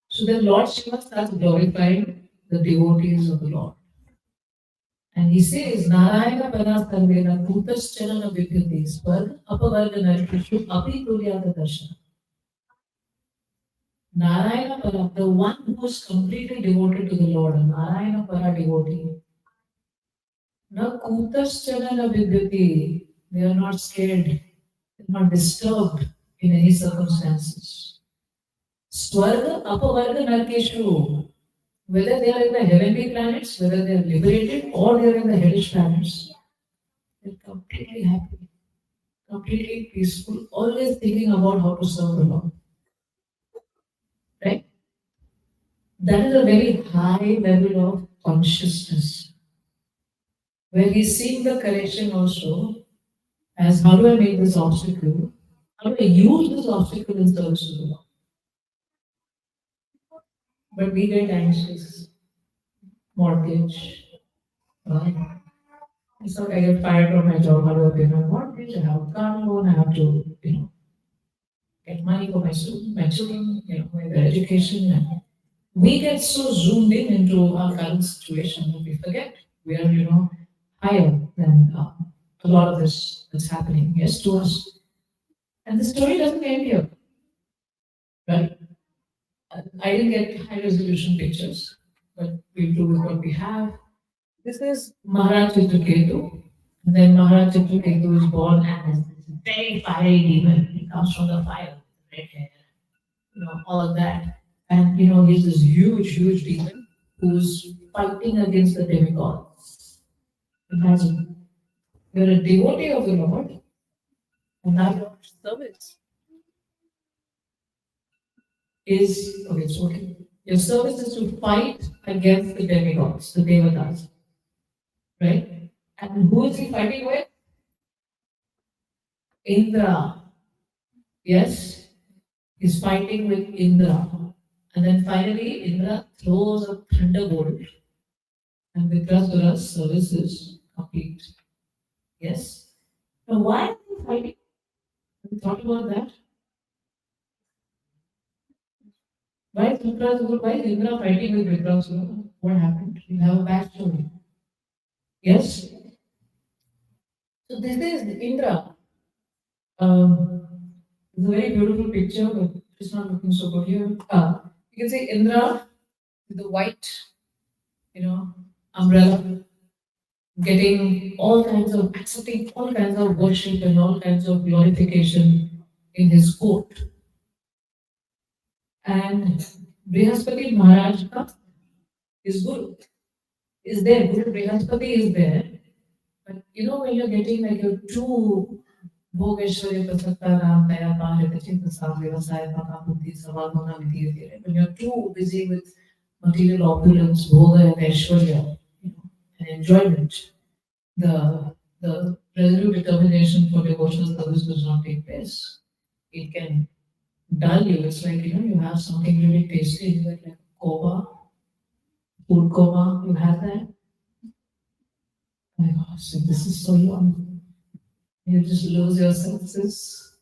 So then Lord Shiva starts glorifying the devotees of the Lord. And he says, Narayana Parasarvena Kutas Chalana Vidyate Swarga Apavarga Narikishu Api Turyata Darshana. Narayana Para, the one who is completely devoted to the Lord, a Narayana Para devotee. Na Kutas Chalana Vidyate, they are not scared, they are not disturbed in any circumstances. Swarga Apavarga Narikishu. Whether they are in the heavenly planets, whether they are liberated, or they are in the hellish planets, they're completely happy, completely peaceful, always thinking about how to serve the Lord. Right? That is a very high level of consciousness, where he's seeing the correction also as how do I make this obstacle? How do I use this obstacle in service to the Lord? But we get anxious, mortgage, right? It's not I get fired from my job, how do I pay my mortgage? I have a car loan, I have to, get money for my children, their education. And we get so zoomed into our current situation that we forget we are, higher than a lot of this that's happening, yes, to us. And the story doesn't end here, right? I didn't get high resolution pictures, but we'll do with what we have. This is Maharaj Chitraketu. And then Maharaj Chitraketu is born as this very fiery demon. He comes from the fire, red hair, all of that. And he's this huge, huge demon who's fighting against the demigods. Imagine, you're a devotee of the Lord, and now your service is okay. It's okay. Your service is to fight against the demigods, the devatas, right? And who is he fighting with? Indra. Yes, he's fighting with Indra. And then finally, Indra throws a thunderbolt, and Vikrasura's service is complete. Yes? Now, why are they fighting? Have you thought about that? Why is Indra fighting with Vikrasura? What happened? You have a backstory. Yes? So this is Indra. It's a very beautiful picture, but it's not looking so good here. You can see Indra with the white, umbrella, getting all kinds of, accepting all kinds of worship and all kinds of glorification in his court. And Brihaspati Maharaj is Guru, is there. Guru Brihaspati is there. But when you're getting like your two Bhogeshwari Prasakta Ram Daya Pahita Chinta Vyavasaya Paka Buddhi Savadona Vidhi, when you're too busy with material opulence, Bhoga and Aishwarya, and enjoyment, the resolute determination for devotional service does not take place. It can dull you. It's like, you have something really tasty, like kova, food coma, you have that. My gosh, this is so yum. You just lose your senses,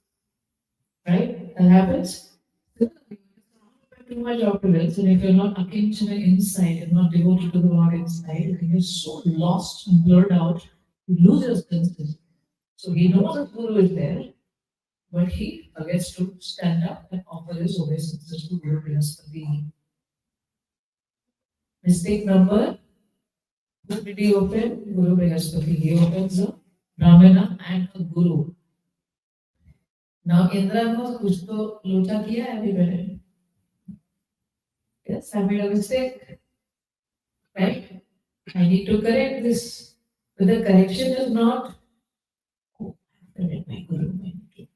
right? That happens. Too much opulence, and if you're not akinchana inside, you're not devoted to the Lord inside, and you're so lost and blurred out, you lose your senses. So he knows that Guru is there, but he forgets to stand up and offer his obeisances to Guru Brihaspati. Mistake number, who did he open? Guru Brihaspati. He opens a Brahmana and a Guru. Now Indra knows kuch to locha kiya hai everybody. Yes, I made a mistake. Right? I need to correct this. But the correction is not, correct my Guru, I need to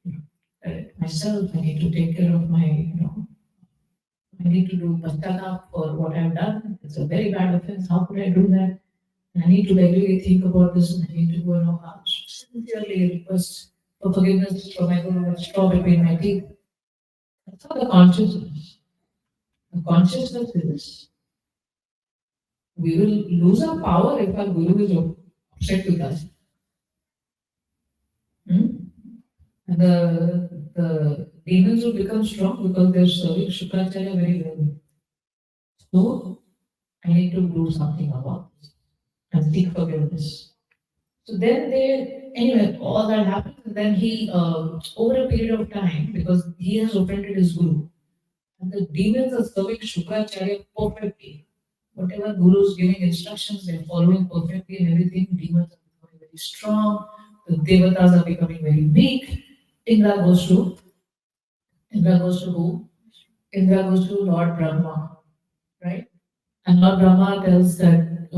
correct myself, I need to take care of my, I need to do pashtagap for what I've done. It's a very bad offense. How could I do that? And I need to regularly think about this, and I need to go and sincerely request for forgiveness for my Guru, straw between my teeth. That's how the consciousness. The consciousness is, we will lose our power if our Guru is upset with us. And the demons will become strong because they're serving Shukracharya very well. So I need to do something about this and seek forgiveness. So then anyway, all that happens, and then he, over a period of time, because he has offended his Guru, and the demons are serving Shukracharya perfectly. Whatever Guru is giving instructions, they're following perfectly and everything. Demons are becoming very strong. The Devatas are becoming very weak. Indra goes to who? Indra goes to Lord Brahma, right? And Lord Brahma tells that,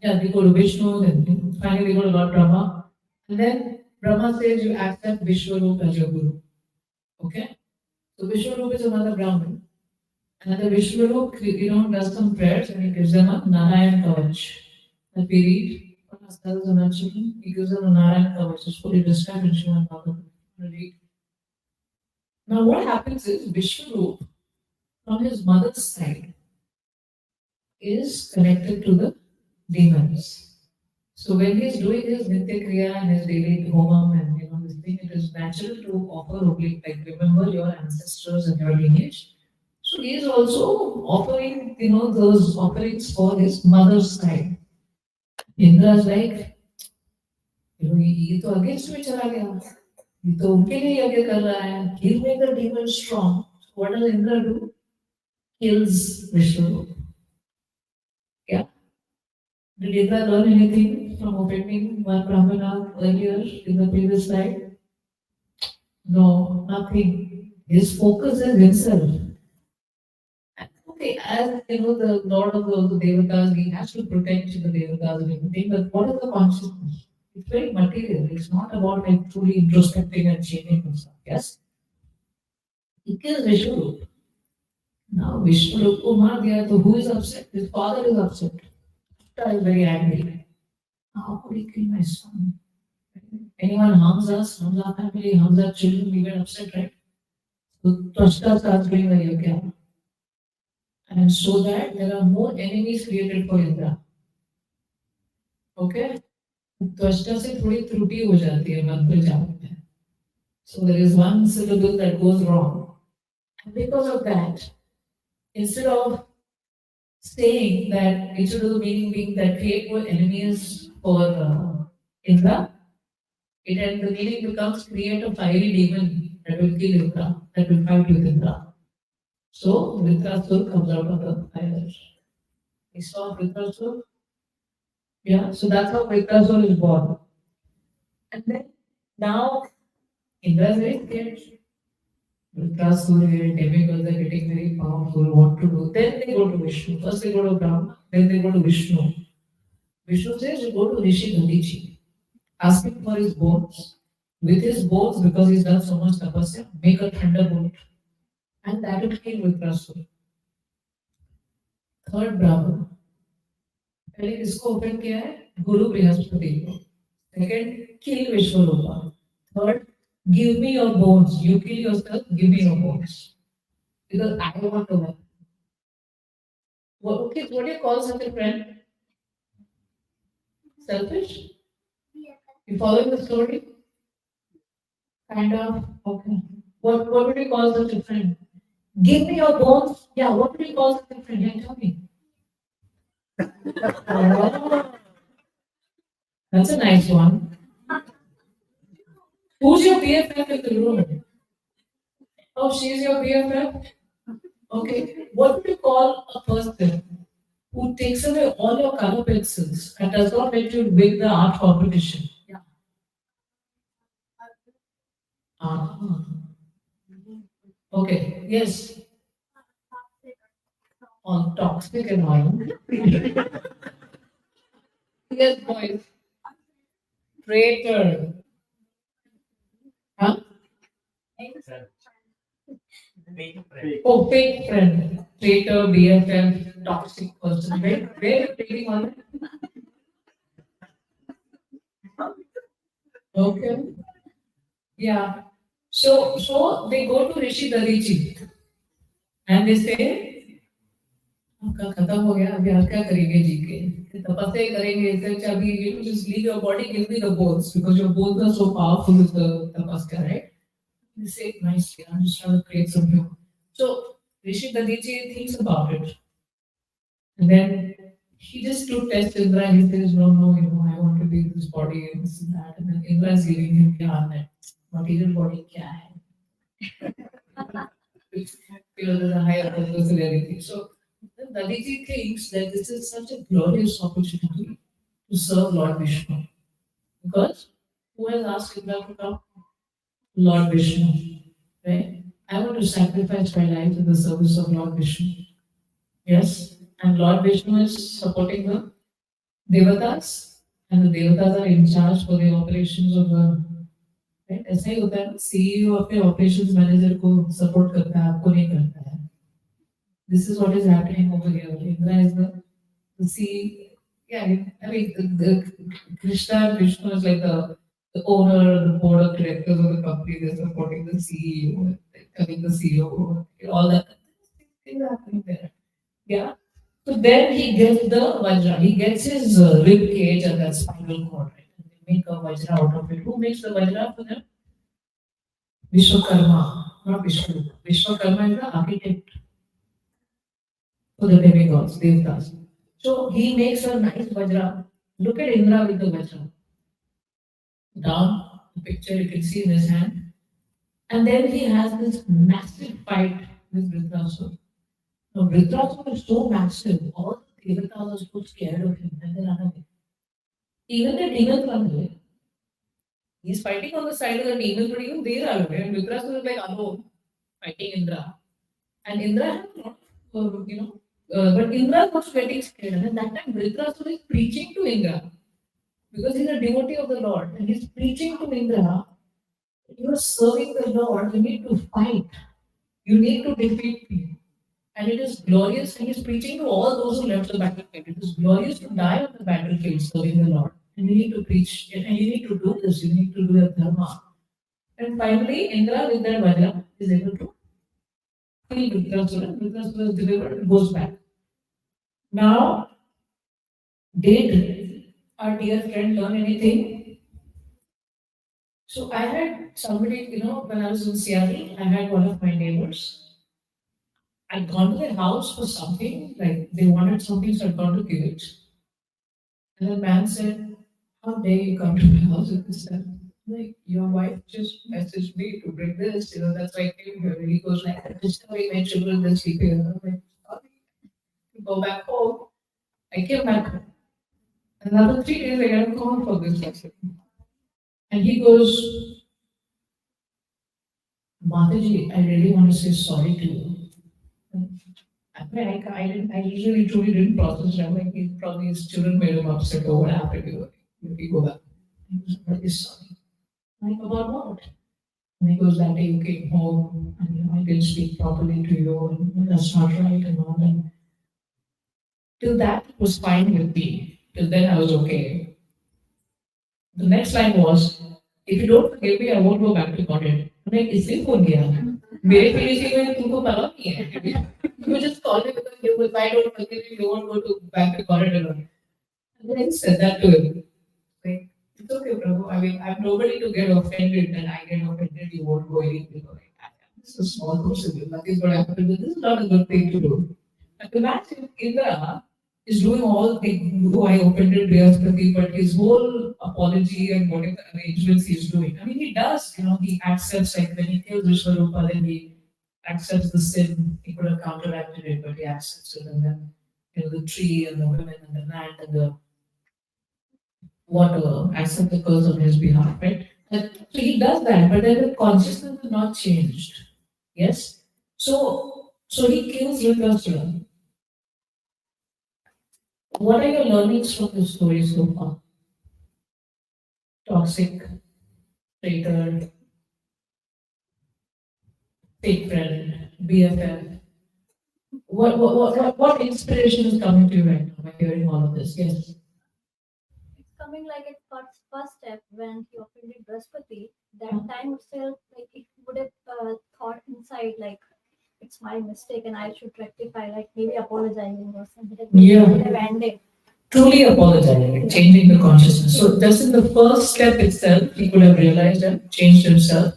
they go to Vishnu, then finally they go to Lord Brahma. And then Brahma says, you accept Vishwarup as your Guru. Okay? So Vishwarup is another Brahmin. And the Vishwarup, does some prayers and he gives them a Narayan Kavach. That we read. He gives them a Narayan Kavach. It's fully described in Srimad Bhagavatam. Read. Now what happens is Vishwarup, from his mother's side, is connected to the demons. So when he is doing his Nitya Kriya and his daily homam and this thing, it is natural to offer oblique, like remember your ancestors and your lineage. So he is also offering, those offerings for his mother's side. Indra is like, ये तो against में चला गया, ये तो उनके लिए यज्ञ कर रहा है. He'll make the demons strong. So what does Indra do? Kills Vishnu. Yeah. Did Indra learn anything from offending one Brahmana earlier in the previous slide? No, nothing. His focus is himself. Okay, as the Lord of the Devatas, he has to protect the Devatas and everything, but what is the consciousness? It's very material. It's not about like truly introspecting and changing and stuff. Yes? He kills Vishnu. Now Vishnu Kumar, who is upset? His father is upset. He is very angry. How could he kill my son? Anyone harms us, harms our family, harms our children, we get upset, right? So Twashta starts doing the yajna. And so that there are more enemies created for Indra. Okay? Twashta se thodi truti ho jati hai mantra jap mein. So there is one syllable that goes wrong. And because of that, instead of saying that, instead of the meaning being that create more enemies for Indra, the meaning becomes create a fiery demon that will kill Indra, that will fight with Indra. So Vritrasur comes out of the fire. We saw Vritrasur. Yeah, so that's how Vritrasura is born. And then now Indra is very scared. Vritrasura, demigods are getting very powerful, what to do? Then they go to Vishnu. First they go to Brahma, then they go to Vishnu. Vishnu says, you go to Rishi Dadichi, ask him for his bones. With his bones, because he's done so much tapasya, make a thunderbolt. And that will kill Vritrasura. Third Brahma. पहले इसको open किया है गुरु बृहस्पति को. Second, kill Vishwarupa. Third, give me your bones. You kill yourself, give me your bones. Because I want to work. Okay, what do you call such a friend? Selfish? You following the story? Kind of. Okay. What would you call such a friend? Give me your bones. Yeah, what would you call such a friend? Yeah, tell me. Oh, that's a nice one. Who's your BFF in the room? Oh, she's your BFF? Okay. What would you call a person who takes away all your color pencils and does not let you win the art competition? Yeah. Ah. Okay. Yes. On toxic environment. Yes, boys. Traitor. Huh? Oh, fake friend. Traitor, BFF, toxic person. Where are you taking on it? Okay. Yeah. So they go to Rishi Dadichi and they say, आपका खत्म हो गया अभी आप क्या करेंगे जी के तपस्या ही करेंगे इससे अच्छा अभी you just leave your body give me the bones because your bones are so powerful with the tapasya, right? They say nicely, I'm just trying to create something. So Rishi Dadichi thinks about it. And then he just to test Indra and he says, no, I want to be in this body and this and that. And then Indra is giving him that material body kya hai? There's a higher purpose and everything. So then Dadichi thinks that this is such a glorious opportunity to serve Lord Vishnu. Because who has asked Indra to come? Lord Vishnu. Right? I want to sacrifice my life in the service of Lord Vishnu. Yes? And Lord Vishnu is supporting the Devatas, and the Devatas are in charge for the operations of the. Right? ऐसा ही होता है ना CEO अपने operations manager को support करता है आपको नहीं करता है. This is what is happening over here. Indra is the CEO. Yeah, I mean Krishna and Vishnu is like the owner, the board of directors of the company. They're supporting the CEO, the CEO, all that things are happening there. Yeah. So then he gets the Vajra. He gets his rib cage and that spinal cord. Right? And they make a Vajra out of it. Who makes the Vajra for them? Vishwakarma, not Vishnu. Vishwakarma is the architect for the demigods, Devtas. So he makes a nice Vajra. Look at Indra with the Vajra. Down the picture you can see in his hand. And then he has this massive fight with Vritrasura. Now Vritrasura is so massive, all the Devatas are so scared of him and they run away. Even the demons run away. He's fighting on the side of the demons, but even they run away. And Vritrasura is like alone, fighting Indra. And Indra has a lot of, but Indra is also getting scared. And at that time, Vritrasura is preaching to Indra. Because he's a devotee of the Lord. And he's preaching to Indra. You are serving the Lord, you need to fight. You need to defeat me. And it is glorious, and he's preaching to all those who left the battlefield. It is glorious to die on the battlefield serving the Lord. And you need to preach, and you need to do this, you need to do the dharma. And finally, Indra with that Vajra is able to kill Vritrasura. Vritrasura is delivered and goes back. Now, did our dear friend learn anything? So I had somebody, when I was in Seattle, I had one of my neighbors. I'd gone to their house for something, like they wanted something, so I'd gone to give it. And the man said, how dare you come to my house at this time? Like, your wife just messaged me to bring this, that's why I came here. And he goes, like, I'm disturbing my children, they're sleeping. And I'm like, sorry, go back home. I came back home. Another 3 days, I get a call for this lesson. And he goes, Mataji, I really want to say sorry to you. I usually truly didn't process it. I'm like, he probably his children made him upset or what happened to you. If you go back. He was really sorry. I'm like, about what? And he goes, that day you came home and I didn't speak properly to you and that's not right and all. And till that it was fine with me. Till then I was okay. The next line was, if you don't forgive me, I won't go back to content. I'm like, इसलिए phone किया मेरे feelings में तुमको पता नहीं है you just call me because you, if I don't forgive you, you won't go to back to content alone. And then I said that to him. Like, it's okay, Prabhu. I mean, I'm nobody to get offended, and I get offended, you won't go anything. This is a small person. That is what happened. This is not a good thing to do. But imagine Indra is doing all things. Who I offended Brihaspati, but his whole apology and whatever arrangements he's doing. I mean, he does. He accepts, like when he kills Vishwarupa, then he accepts the sin. He could have counteracted it, but he accepts it, and then the tree and the women and the land and the water accept the curse on his behalf, right? So he does that, but then the consciousness is not changed. Yes? So he kills Ritasura. What are your learnings from the story so far? Toxic, traitor, fake friend, BFF. What inspiration is coming to you right now by hearing all of this? Yes. It's coming like at first step when he offended Braspati. That time itself, like it would have thought inside like it's my mistake and I should rectify, like maybe apologizing or something. Like Yeah. It would have ended. Truly apologizing, like changing the consciousness. So just in the first step itself, he could have realized and changed himself.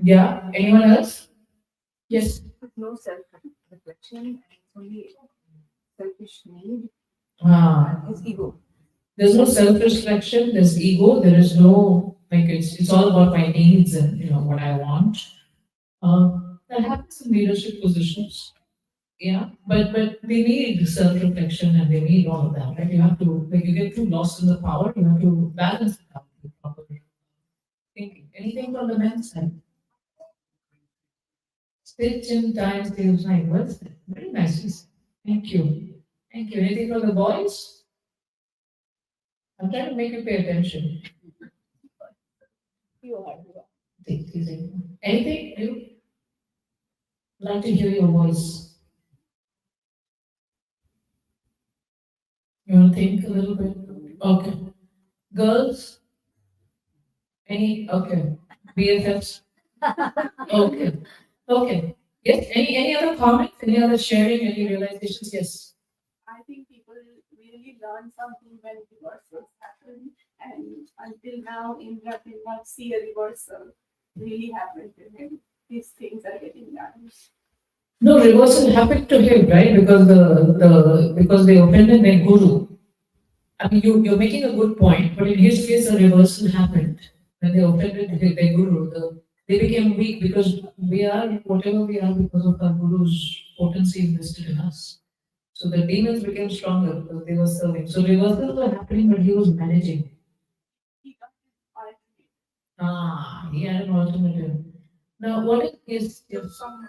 Yeah. Anyone else? Yes. No self-reflection, only selfish need Ah. and his ego. There's no self-reflection, there's ego, there is no, like it's all about my needs and what I want. That happens in leadership positions. Yeah, but they need self-reflection and they need all of that, right? You have to, like you get too lost in the power, you have to balance it out with proper thinking. Anything from the men's side? Stitch in time saves time. What's that? Very nice. Thank you. Thank you. Anything from the boys? I'm trying to make you pay attention. You are. Anything? You? Like to hear your voice. You want to think a little bit? Okay. Girls? Any? Okay. BFFs? Okay. Okay. Yes. Any other comments? Any other sharing? Any realizations? Yes. I think people really learn something when reversals happen, and until now, Indra did not see a reversal really happen to him. These things are getting done. No, reversal happened to him, right? Because they offended their guru. I mean, you're making a good point, but in his case, a reversal happened when they offended their guru. They became weak because we are whatever we are because of our guru's potency invested in us. So the demons became stronger because they were serving. So reversals were happening, but he was managing. He got his alternate. He had an alternative. Now, what is There's some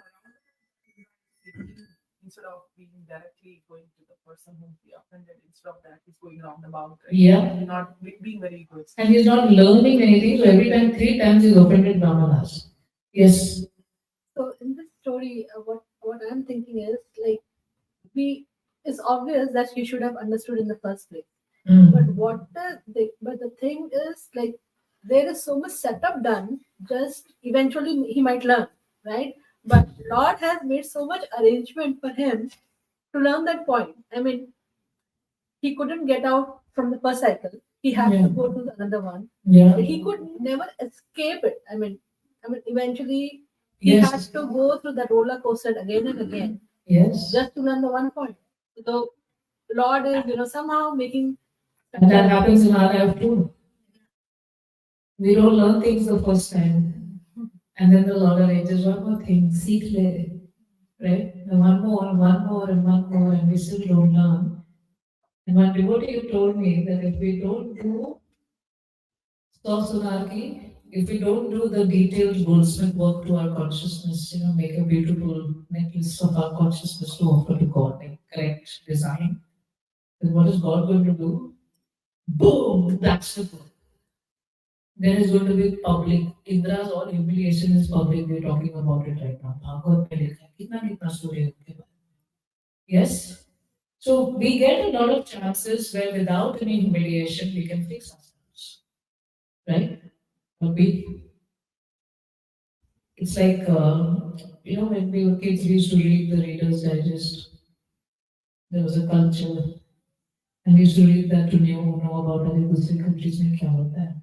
instead of being directly going to the person whom he offended, instead of that, he's going around about. Right? Yeah. Not being very good. And he's not learning anything, so every time, 3 times he's offended Brahmanas. Yes. So in this story, what I'm thinking is like it's obvious that he should have understood in the first place. But the thing is like there is so much setup done. Just eventually he might learn, right? But Lord has made so much arrangement for him to learn that point. I mean, he couldn't get out from the first cycle. He had Yeah. to go to another one. Yeah. He could never escape it. I mean, eventually he Yes. has to go through the roller coaster again and again Yes. just to learn the one point. So Lord is, somehow making. And that happens in our life too. We don't learn things the first time. And then the Lord arranges one more thing, seek le, right? And one more, and one more, and one more, and we still don't learn. And one devotee told me that if we don't do Swasunarki, if we don't do the detailed goldsmith work to our consciousness, make a beautiful necklace of our consciousness to offer to God, like correct design, then what is God going to do? Boom! That's the work. There is going to be public. Indra's all humiliation is public. We're talking about it right now. Bhagavad में लिखा है, कितना story है उनके बारे में. Yes. So we get a lot of chances where without any humiliation we can fix ourselves. Right? But it's like, when we were kids, we used to read the Reader's Digest. There was a culture. And we used to read that to know about other Muslim countries में क्या होता है.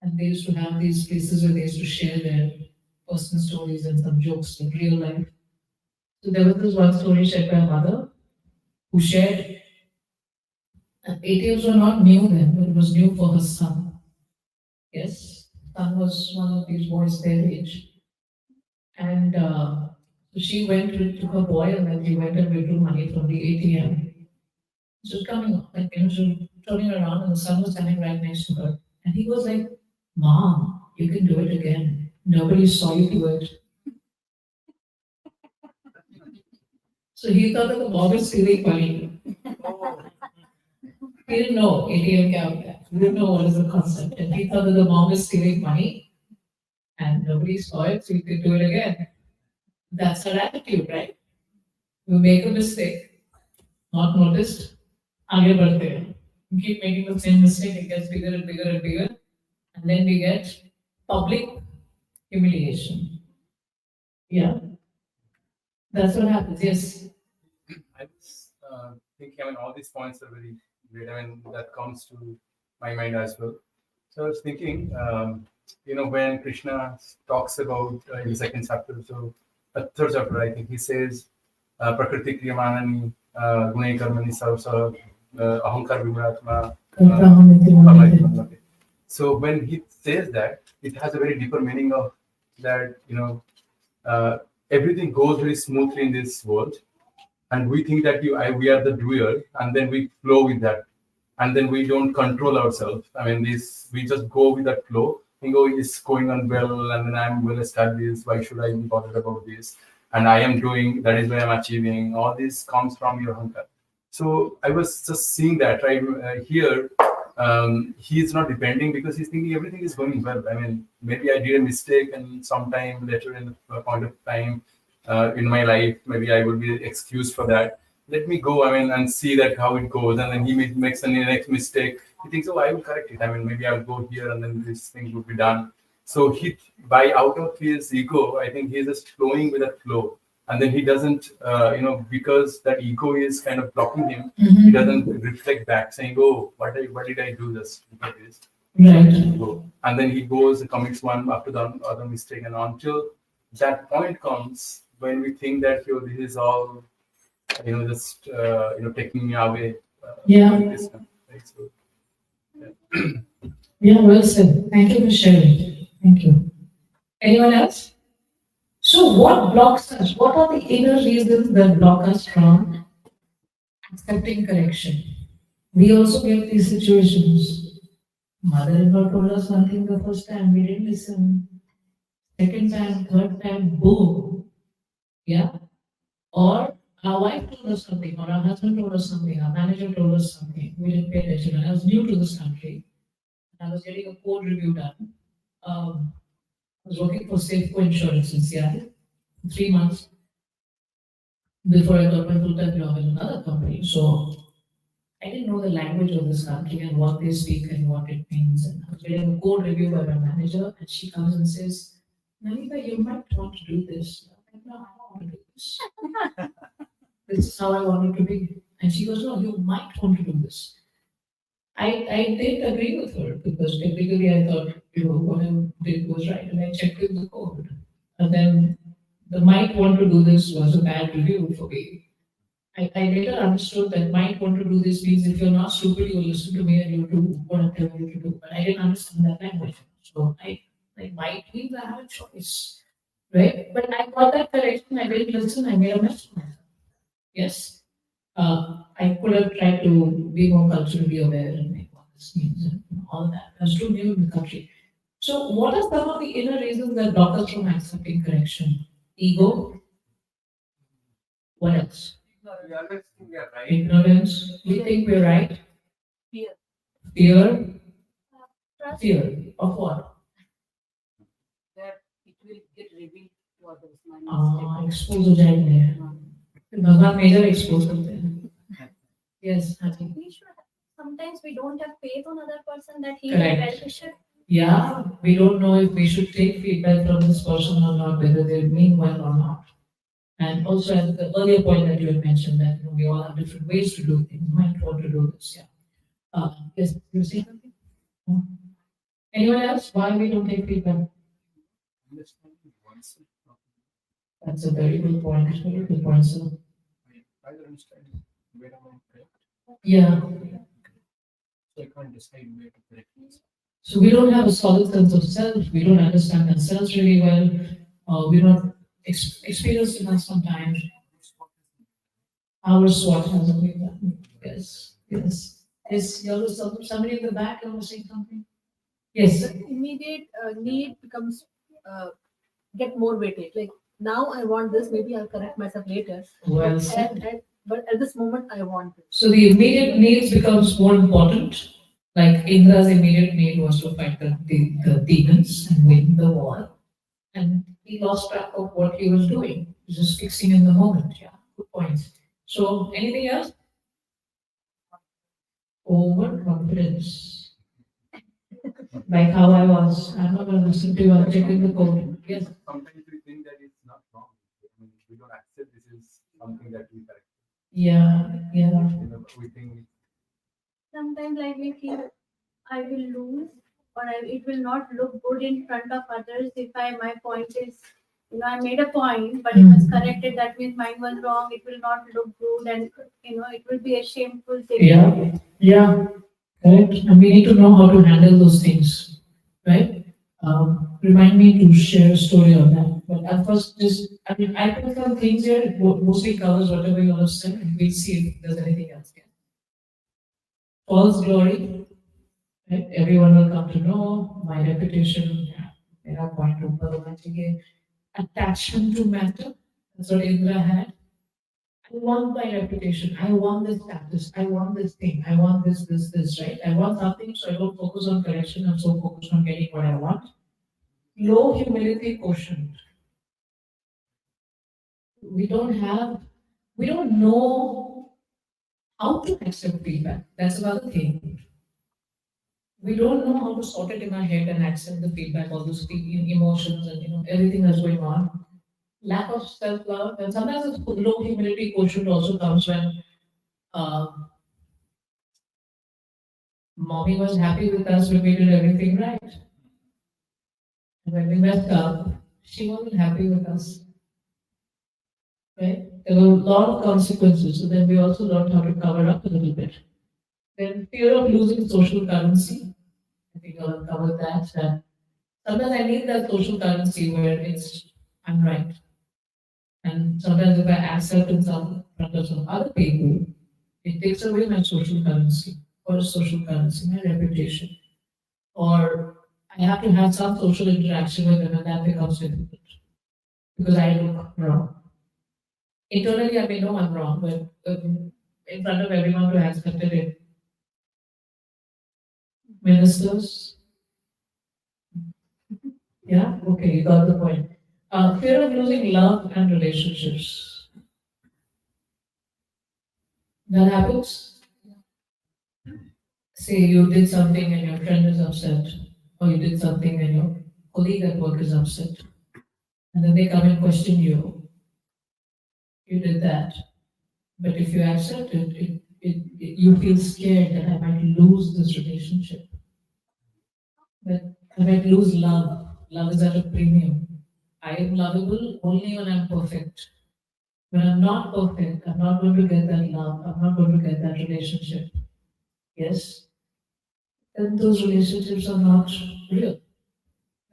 And they used to have these places where they used to share their personal stories and some jokes in real life. So there was this one story shared by a mother who shared, and ATMs were not new then, but it was new for her son. Yes, son was one of these boys their age. And so she went to her boy and then he went and withdrew money from the ATM. She was coming up, she was turning around and the son was standing right next to her. And he was like, Mom, you can do it again. Nobody saw you do it. So he thought that the mom is stealing money. He didn't know ATM kya hota hai. He didn't know what is the concept. And he thought that the mom is stealing money and nobody saw it, so he could do it again. That's our attitude, right? We make a mistake, not noticed, आगे बढ़ते हैं. We keep making the same mistake, it gets bigger and bigger and bigger, and then we get public humiliation. Yeah. That's what happens, yes. I was thinking, all these points are very great. That comes to my mind as well. So I was thinking, when Krishna talks about in the second chapter, so third chapter, I think he says, Prakriti Kriyamanani, Gune Karmani Sarvasa, Ahankar Vimratma. So when he says that, it has a very deeper meaning of that, everything goes very smoothly in this world. And we think that we are the doer, and then we flow with that. And then we don't control ourselves. We just go with that flow. We go, it's going on well, and then I'm well established. Why should I be bothered about this? And I am doing, that is why I'm achieving. All this comes from your hankar. So I was just seeing that right here. He's not depending because he's thinking everything is going well. Maybe I did a mistake, and sometime later in a point of time in my life, maybe I will be excused for that. Let me go, and see that how it goes. And then he makes a next mistake. He thinks, oh, I will correct it. Maybe I'll go here, and then this thing will be done. So by out of his ego, I think he's just flowing with that flow. And then he doesn't, because that ego is kind of blocking him, he doesn't reflect back saying, oh, what did I do this? Right. And then he goes and commits one after the other mistake. And until that point comes when we think that, this is all, just, taking me away. This one, right? So, yeah, well said. Thank you for sharing. Thank you. Anyone else? So what blocks us? What are the inner reasons that block us from accepting correction? We also get these situations. Mother-in-law told us something the first time, we didn't listen. Second time, third time, boom. Yeah. Or our wife told us something, or our husband told us something, our manager told us something. We didn't pay attention. And I was new to this country. I was getting a code review done. I was working for Safeco Insurance in Seattle for 3 months before I got my full-time job in another company. So I didn't know the language of this country and what they speak and what it means. And I was getting a code review by my manager, and she comes and says, Namita, you might want to do this. I'm like, no, I don't want to do this. This is how I want it to be. And she goes, no, you might want to do this. I didn't agree with her because technically I thought, what I did was right, and I checked with the code. And then the might want to do this was a bad review for me. I later understood that might want to do this means if you're not stupid, you'll listen to me and you'll do what I'm telling you to do. But I didn't understand that language. So might means I have a choice, right? But I got that correction, I didn't listen, I made a mess of myself. Yes. I could have tried to be more culturally aware and like what this means and all that. I was too new in the country. So, what are some of the inner reasons that block us from accepting correction? Ego. What else? We always think we are right. Ignorance. We think we're right. Fear. Fear. Trust. Fear of what? That it will get revealed to others. Expose हो जाएंगे. भगवान major expose करते हैं. Yes, Haji. We should sometimes we don't have faith on other person that he Correct. is well-wisher. Yeah, we don't know if we should take feedback from this person or not, whether they mean well or not. And also, as the earlier point that you had mentioned, that we all have different ways to do things. Might want to do this, yeah. Yes, you see something? No? Anyone else? Why we don't take feedback? Understanding oneself properly. That's a very good point. Very good point, sir. I don't understand where am I correct, Yeah. so I can't decide where to correct myself. So we don't have a solid sense of self. We don't understand ourselves really well. We're not experienced enough sometimes. Our SWOT hasn't been done. Yes, yes. Is there was somebody in the back who was saying something? Yes. The immediate need becomes get more weighted. Like now I want this, maybe I'll correct myself later. Well said. But at this moment I want it. So the immediate needs becomes more important. Like Indra's immediate need was to fight the demons and win the war. And he lost track of what he was doing. He was just fixing in the moment. Yeah, good points. So anything else? Overconfidence. Like how I was. I'm not going to listen to you. I'm checking the code. Yes. Sometimes we think that it's not wrong. I mean, we don't accept this is something that we correct. Yeah, yeah. You know, we think Sometimes like we feel I will lose or it will not look good in front of others if my point is, I made a point, but it was corrected. That means mine was wrong. It will not look good, and it will be a shameful thing. Yeah, yeah, correct. And we need to know how to handle those things, right? Remind me to share a story on that. But at first, I put some things here. It mostly covers whatever you want to say, and we'll see if there's anything else. False glory, right? Everyone will come to know my reputation. मेरा point ऊपर होना चाहिए. Attachment to matter. That's what Indra had. I want my reputation. I want this status. I want this thing. I want this, right? I want something, so I don't focus on correction. I'm so focused on getting what I want. Low humility quotient. We don't know how to accept feedback. That's another thing. We don't know how to sort it in our head and accept the feedback, all those emotions and everything that's going on. Lack of self-love, and sometimes the low humility quotient also comes when mommy was happy with us when we did everything right. And when we messed up, she wasn't happy with us. Right? There were a lot of consequences, so then we also learned how to cover up a little bit. Then fear of losing social currency. I think I'll cover that. Sometimes I need that social currency where I'm right. And sometimes if I accept in front of some other people, it takes away my social currency. What is social currency? My reputation. Or I have to have some social interaction with them, and that becomes difficult because I look wrong. Internally, I may know I'm wrong, but in front of everyone to accept it. Ministers? Yeah? Okay, you got the point. Fear of losing love and relationships. That happens. Say you did something and your friend is upset, or you did something and your colleague at work is upset, and then they come and question you. You did that, but if you accept it, you feel scared that I might lose this relationship. That I might lose love. Love is at a premium. I am lovable only when I'm perfect. When I'm not perfect, I'm not going to get that love. I'm not going to get that relationship. Yes? Then those relationships are not real.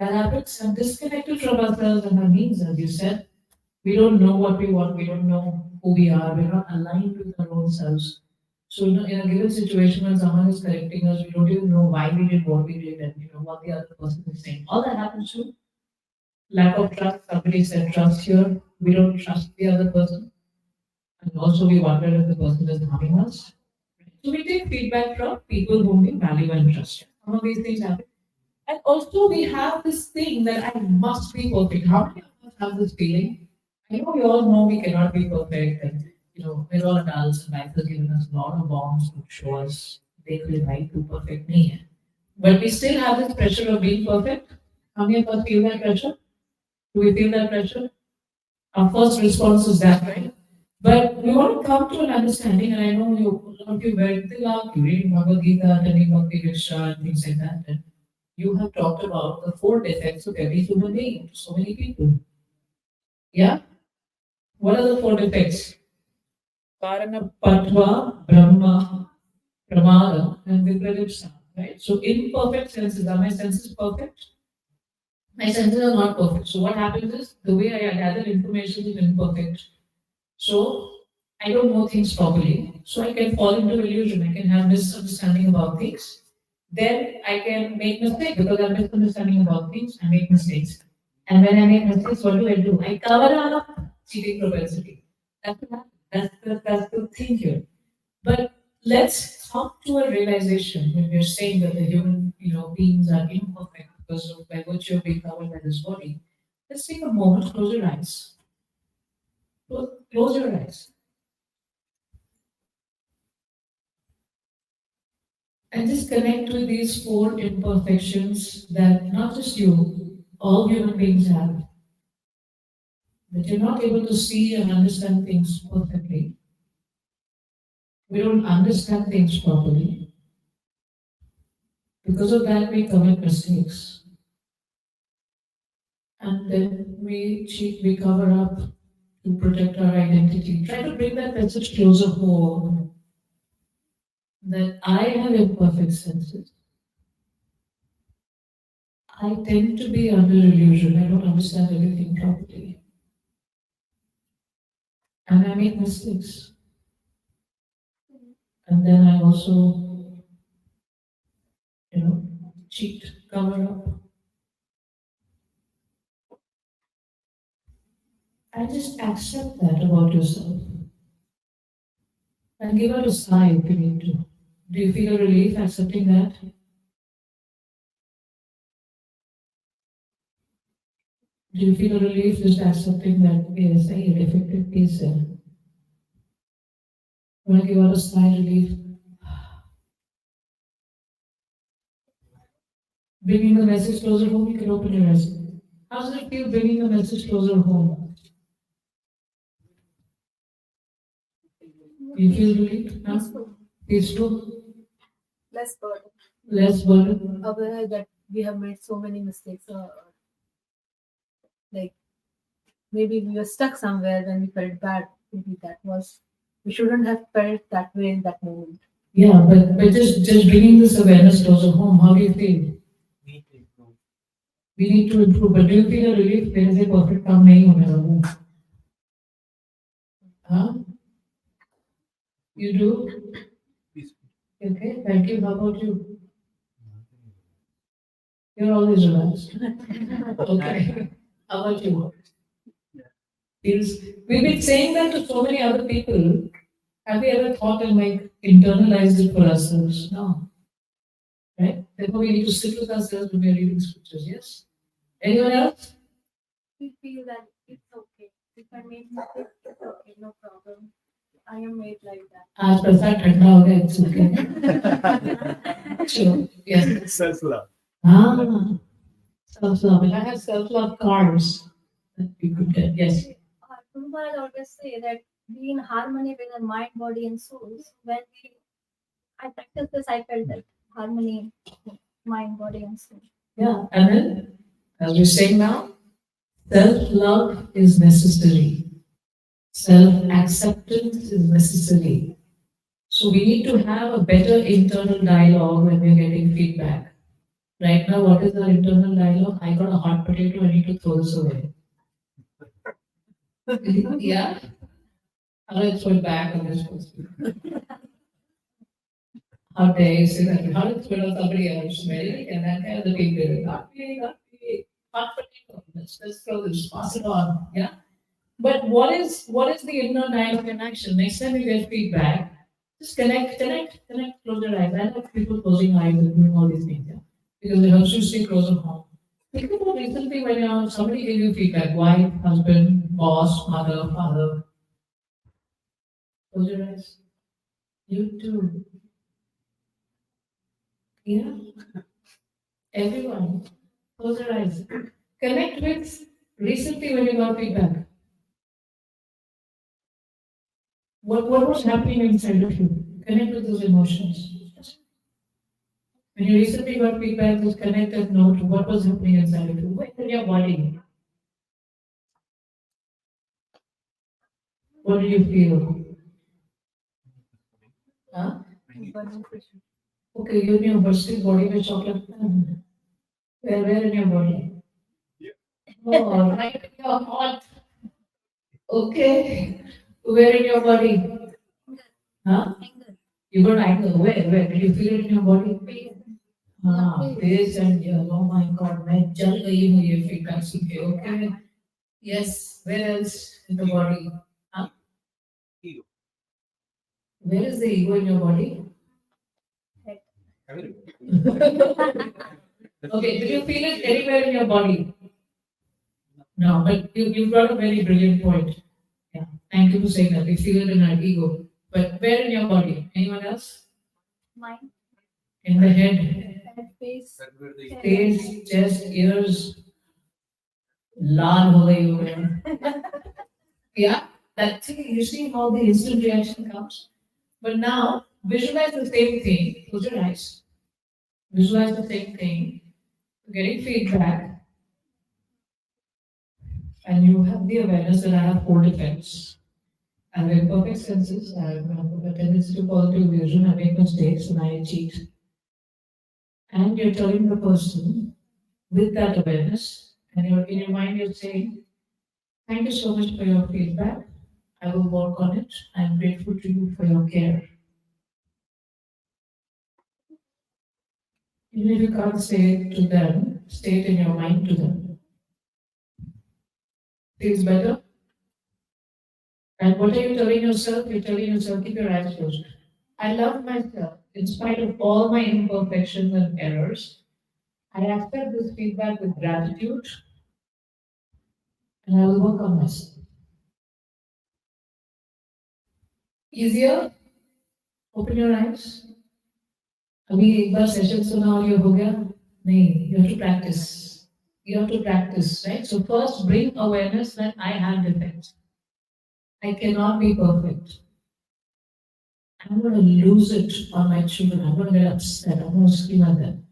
That happens. I'm disconnected from ourselves and our needs, as you said. We don't know what we want. We don't know who we are. We're not aligned with our own selves. So in a given situation when someone is correcting us, we don't even know why we did what we did and what the other person is saying. All that happens to lack of trust. Somebody said trust here. We don't trust the other person. And also we wonder if the person is harming us. So we take feedback from people whom we value and trust. Some of these things happen. And also we have this thing that I must be perfect. How many of us have this feeling? I know we all know we cannot be perfect and we're all adults and life has given us a lot of bombs to show us they will right to perfect me. But we still have this pressure of being perfect. How many of us feel that pressure? Do we feel that pressure? Our first response is that, right? But we want to come to an understanding, and I know a lot of you read Tilak, you read Bhagavad Gita, attending Bhakti Viksha, and things like that. And you have talked about the 4 defects of every human being to so many people. Yeah? What are the 4 defects? Karana, Patva, Brahma, Pramada, and Vipralipsa. Right? So imperfect senses. Are my senses perfect? My senses are not perfect. So what happens is the way I gather information is imperfect. So I don't know things properly. So I can fall into illusion. I can have misunderstanding about things. Then I can make mistakes because I'm misunderstanding about things. I make mistakes. And when I make mistakes, what do? I cover up cheating propensity. That's what happens. That's the thing here. But let's come to a realization when we're saying that the human beings are imperfect because of by virtue of being covered by this body. Let's take a moment, close your eyes. Close your eyes. And just connect with these 4 imperfections that not just you, all human beings have. That you're not able to see and understand things perfectly. We don't understand things properly. Because of that, we commit mistakes. And then we cheat, we cover up to protect our identity. Try to bring that message closer home. That I have imperfect senses. I tend to be under illusion. I don't understand everything properly. And I make mistakes. And then I also, cheat, cover up. And just accept that about yourself. And give out a sigh if you need to. Do you feel a relief accepting that? Do you feel a relief just accepting that, yes, I am a defective piece? Want to give out a sigh relief? Bringing the message closer home, you can open your eyes. How does it feel bringing the message closer home? You feel relief? Huh? Peaceful? Less burden. Less burden? Aware that we have made so many mistakes. Like maybe we were stuck somewhere when we felt bad. Maybe that was, we shouldn't have felt that way in that moment. Yeah, but just bringing this awareness closer home, how do you feel? We need to improve. But do you feel a relief? There is a perfect काम नहीं होने वाला. Huh? You do? Okay, thank you. How about you? You're always relaxed. Okay. How about you? We've been saying that to so many other people. Have we ever thought and internalized it for ourselves? No. Right? Therefore, we need to sit with ourselves when we are reading scriptures. Yes? Anyone else? We feel that it's okay. If I make mistakes, it's okay, no problem. I am made like that. आज प्रसाद ठंडा हो गया, it's okay. Sure. Yes. Self-love. Self-love. And I have self-love cards that you could get. Yes. Guru Maharaj always say that be in harmony with our mind, body, and soul. So when I practiced this, I felt that harmony, mind, body, and soul. Yeah. And then, as we're saying now, self-love is necessary. Self-acceptance is necessary. So we need to have a better internal dialogue when we're getting feedback. Right now, what is our internal dialogue? I got a hot potato, I need to throw this away. Yeah? How do I throw it back on this person? How dare you say that? How to throw it on somebody else? Maybe, and that kind of the people. Not me, not me. Not for you. Let's throw this, pass it on. Yeah. But what is the inner dialogue in action? Next time you get feedback, just connect, close your eyes. I like people closing eyes and doing all these things, yeah. Because it helps you stay closer home. Think about recently when somebody gave you feedback, wife, husband, boss, mother, father. Close your eyes. You too. Yeah. Everyone. Close your eyes. Connect with recently when you got feedback. What was happening inside of you? Connect with those emotions. When you recently got feedback, just connect that note to what was happening inside of you. Where in your body? What did you feel? Huh? Okay, you knew bursting body with chocolate. Where in your body? Oh, right in your heart. Okay. Where in your body? Huh? You got anger. Where? Did you feel it in your body? Face and your, oh my God, मैं जल गई हूँ ये feedback सुन के. Okay. Yes. Where else in the body? Huh? Ego. Where is the ego in your body? Okay. Do you feel it anywhere in your body? No, but you brought a very brilliant point. Yeah. Thank you for saying that. We feel it in our ego. But where in your body? Anyone else? Mind. In the head, And face. That's where the face, chest, ears. लाल हो गई हो गया. Yeah, that's you see how the instant reaction comes. But now visualize the same thing. Close your eyes. Visualize the same thing. Getting feedback, and you have the awareness that I have four defects. I have imperfect senses. I have a tendency to fall into illusion. I make mistakes and I cheat. And you're telling the person with that awareness, and in your mind you're saying, "Thank you so much for your feedback. I will work on it. I'm grateful to you for your care." Even if you can't say it to them, say it in your mind to them. Feels better? And what are you telling yourself? You're telling yourself, keep your eyes closed. I love myself. In spite of all my imperfections and errors, I accept this feedback with gratitude and I will work on myself. Easier? Open your eyes. अभी एक बार session सुना और ये हो गया नहीं, you have to practice. You have to practice, right? So first bring awareness that I have defects. I cannot be perfect. I'm going to lose it on my children. I'm going to get upset. I'm going to scream at them.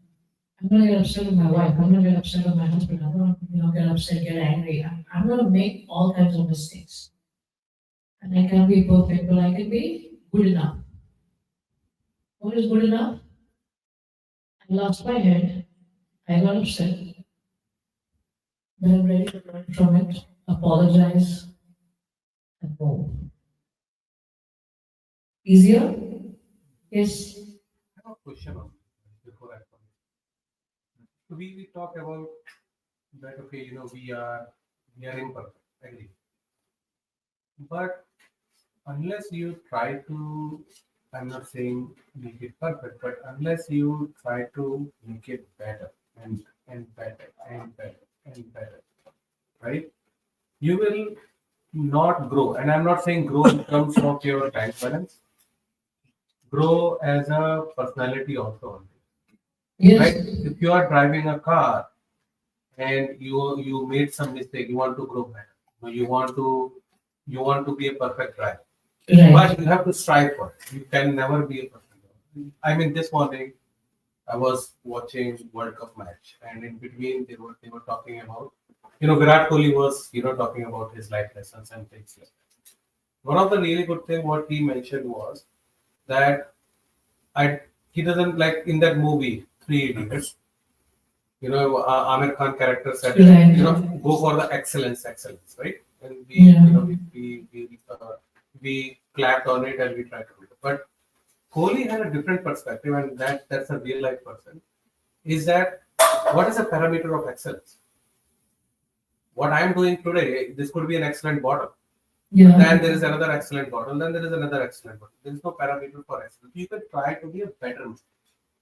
I'm going to get upset with my wife. I'm going to get upset with my husband. I'm going to get upset, get angry. I'm going to make all kinds of mistakes. And I can't be perfect, but I can be good enough. What is good enough? I lost my head. I got upset. But I'm ready to learn from it, apologize, and move. Easier? Yes. I have a question on this before I come. We talk about that, okay, we are imperfect, agree. But unless you try to, I'm not saying make it perfect, but unless you try to make it better and better and better and better, right? You will not grow. And I'm not saying grow in terms of your bank balance. Grow as a personality also. Yes. Right? If you are driving a car and you made some mistake, you want to grow better. You want to be a perfect driver. Right. But you have to strive for it. You can never be a perfect driver. I mean, this morning I was watching World Cup match, and in between they were talking about, Virat Kohli was talking about his life lessons and things like that. One of the really good thing what he mentioned was that he doesn't like in that movie Three Idiots. Amir Khan character said, Right. go for the excellence, right? And Yeah. we we clapped on it and we tried to do it. But Kohli had a different perspective, and that's a real life person. Is that what is a parameter of excellence? What I'm doing today, this could be an excellent bottle. Yeah. Then there is another excellent bottle. Then there is another excellent bottle. There is no parameter for excellence. You can try to be a better man.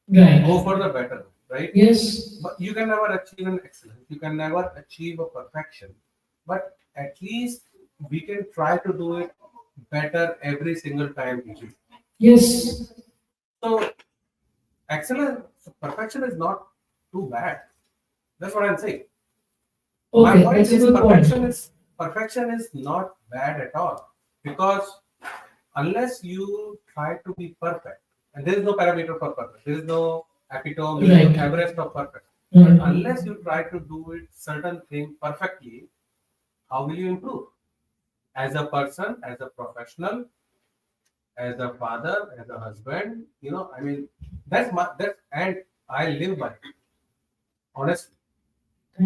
Right. Go for the better man, right? Yes. But you can never achieve an excellence. You can never achieve a perfection. But at least we can try to do it better every single time we do. Yes. So excellence, perfection is not too bad. That's what I'm saying. My Okay, point that's a is good point. perfection is not bad at all, because unless you try to be perfect, and there is no parameter for perfect, there is no epitome, Right. Everest of perfect. Right. But unless you try to do it certain thing perfectly, how will you improve? As a person, as a professional, as a father, as a husband, I mean, and I live by it, honestly.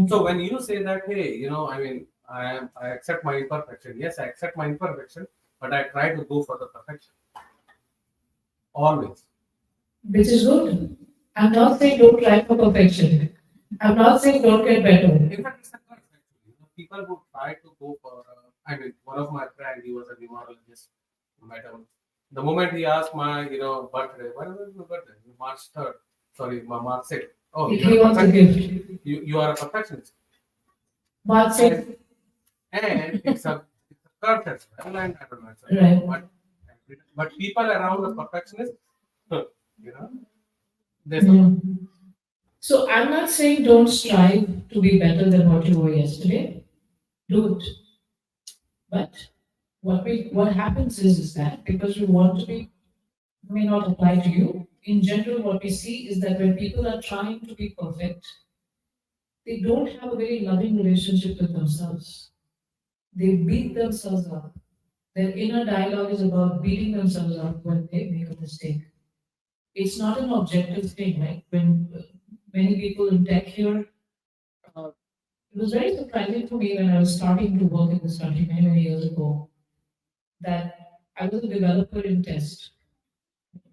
So when you say that, hey, I mean, I accept my imperfection. Yes, I accept my imperfection, but I try to go for the perfection. Always. Which is good. I'm not saying don't try for perfection. I'm not saying don't get better. In fact, it's the curse, actually. People who try to go for, I mean, one of my friends, he was a numerologist, met him. The moment he asked my, birthday, when was your birthday? March 3rd. Sorry, March 6th. Oh, He wants a gift. you are a perfectionist. March 6th. And it's a curse as well, and I don't know. Right. But people around the perfectionist, they So I'm not saying don't strive to be better than what you were yesterday. Do it. But what happens is that because we want to be may not apply to you. In general, what we see is that when people are trying to be perfect, they don't have a very loving relationship with themselves. They beat themselves up. Their inner dialogue is about beating themselves up when they make a mistake. It's not an objective thing, right? When many people in tech here, it was very surprising for me when I was starting to work in this country many years ago that I was a developer in test.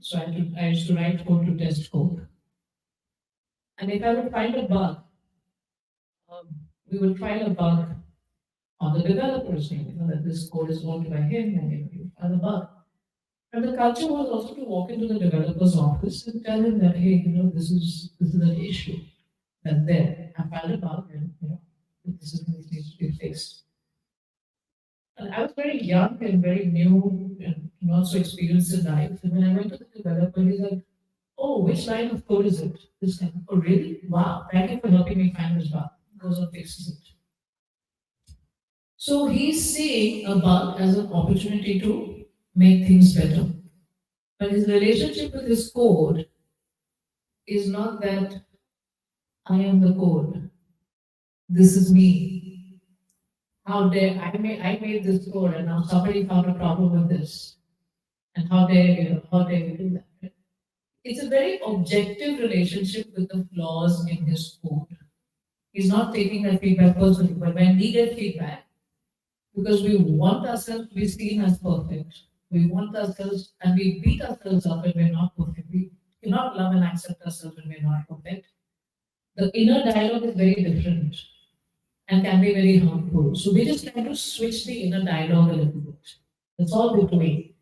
So I used to write code to test code. And if I would find a bug, we would find a bug on the developer's name, that this code is owned by him and we would find a bug. And the culture was also to walk into the developer's office and tell him that, hey, this is an issue that's there. I found a bug and this needs to be fixed. And I was very young and very new and not so experienced in life. And when I went to the developer, he's like, oh, which line of code is it? This time. Oh, really? Wow. Thank you for helping me find this bug. Goes and fixes it. So he's seeing a bug as an opportunity to make things better. But his relationship with his code is not that I am the code. This is me. How dare I made this code and now somebody found a problem with this. And how dare you do that? It's a very objective relationship with the flaws in his code. He's not taking that feedback personally, but when we get feedback, because we want ourselves to be seen as perfect, we want ourselves, and we beat ourselves up when we're not perfect. We cannot love and accept ourselves when we're not perfect. The inner dialogue is very different and can be very harmful. So we just try to switch the inner dialogue a little bit. That's all we're doing.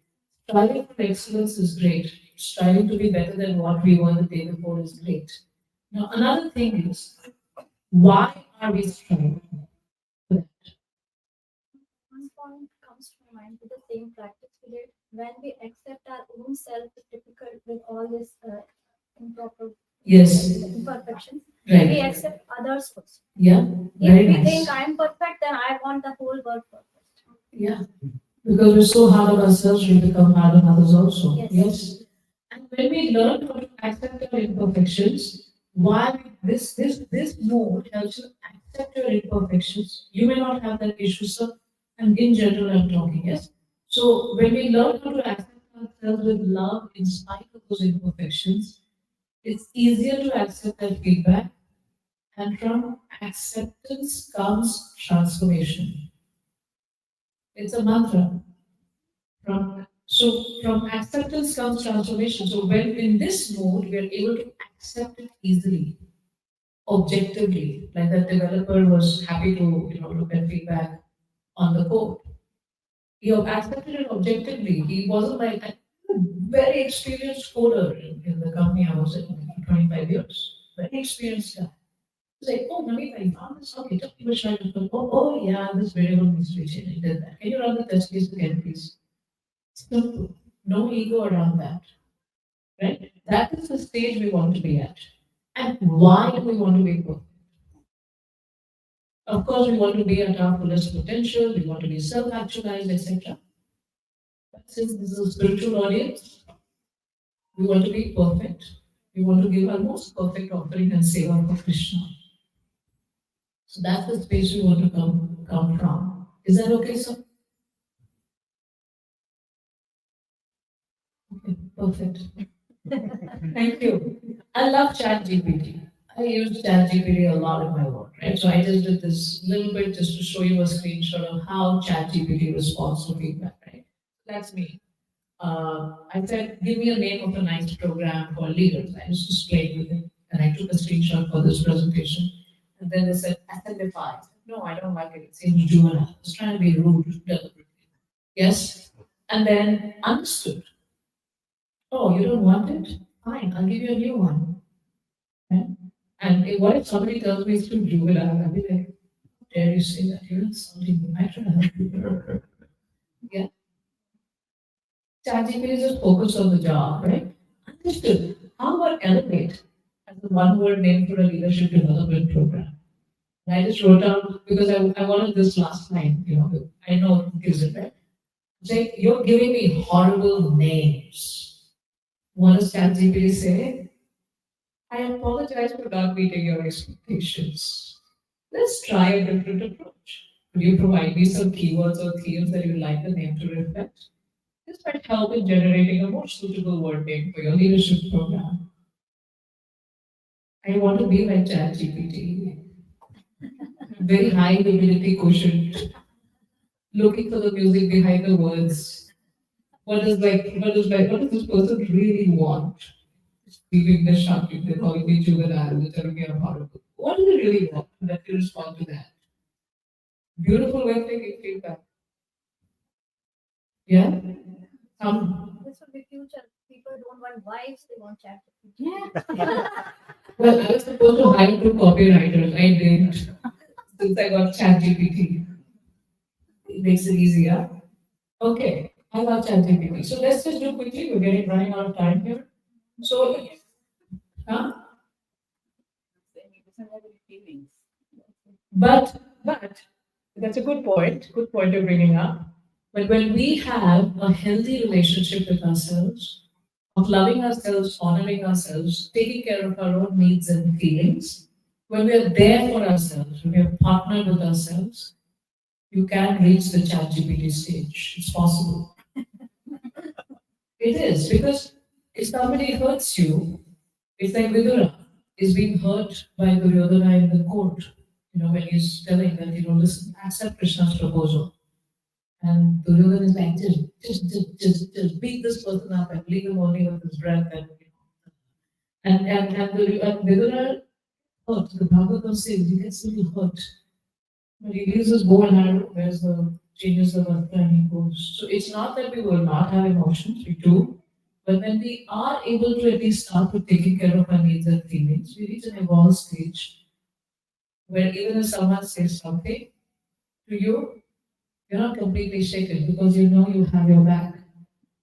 Striving for excellence is great. Striving to be better than what we were the day before is great. Now, another thing is, why are we striving for that? One point comes to my mind with the same practice we did. When we accept our own self is difficult with all this improper imperfections. Right. We accept others first. Yeah, If very we nice. think I'm perfect, then I want the whole world perfect. Yeah, because we're so hard on ourselves, we become hard on others also. Yes. And when we learn how to accept our imperfections, why this mode helps you accept your imperfections. You may not have that issue, sir, and in general I'm talking, yes. So when we learn how to accept ourselves with love in spite of those imperfections, it's easier to accept that feedback, and from acceptance comes transformation. It's a mantra. From acceptance comes transformation. So when in this mode, we are able to accept it easily, objectively. Like that developer was happy to look at feedback on the code. He accepted it objectively. He wasn't like a very experienced coder in the company I was in for 25 years. Very experienced guy. He's like, oh, Namita, you found this? Okay, tell me which line to put. Oh, yeah, this variable needs to be changed. He did that. Can you run the test case again, please? Simple. No ego around that. Right? That is the stage we want to be at. And why do we want to be perfect? Of course, we want to be at our fullest potential, we want to be self-actualized, etc. But since this is a spiritual audience, we want to be perfect. We want to give our most perfect offering and seva for Krishna. So that's the space we want to come from. Is that okay, sir? Okay, perfect. Thank you. I love ChatGPT. I use ChatGPT a lot in my work, right? So I just did this little bit just to show you a screenshot of how ChatGPT responds to feedback, right? That's me. I said, give me a name of a nice program for leaders. I just played with it, and I took a screenshot for this presentation. And then they said, Ascendify. No, I don't like it. It seems juvenile. I was trying to be rude deliberately. Yes? And then understood. Oh, you don't want it? Fine, I'll give you a new one. Right? And what if somebody tells me it's too juvenile? I'll be like, dare you say that? You're insulting me. I try to help you. Yeah. ChatGPT is just focused on the job, right? Understood. How about Elevate as the one word name for a leadership development program? And I just wrote down because I wanted this last line, I know it gives it, right? Say, you're giving me horrible names. What does ChatGPT say? I apologize for not meeting your expectations. Let's try a different approach. Could you provide me some keywords or themes that you'd like the name to reflect? This might help in generating a more suitable word name for your leadership program. I want to be like ChatGPT. Very high humility quotient. Looking for the music behind the words. What does this person really want? Leaving the shocking, they're calling me juvenile, they're telling me I'm horrible. What do they really want? Let me respond to that. Beautiful way of taking feedback. Yeah? This will be future. People don't want wives, they want chat. Yeah. Well, I was supposed to hire two copywriters. I didn't. Since I got ChatGPT. It makes it easier. Okay. I love ChatGPT. So let's just do quickly. We're running out of time here. So, huh? But that's a good point. Good point you're bringing up. But when we have a healthy relationship with ourselves, of loving ourselves, honoring ourselves, taking care of our own needs and feelings, when we are there for ourselves, when we are partnered with ourselves, you can reach the ChatGPT stage. It's possible. It is, because if somebody hurts you, it's like Vidura is being hurt by Duryodhana in the court. When he's telling that, listen, accept Krishna's proposal. And Duryodhana is like, just beat this person up and leave him only with his breath. And Vidura hurt. The Bhagavatam says he gets a little hurt. But he leaves his bow and arrow, where's the changes the earth and he goes. So it's not that we will not have emotions, we do. But when we are able to at least start with taking care of our needs and feelings, we reach an evolved stage where even if someone says something to you, you're not completely shaken because you know you have your back.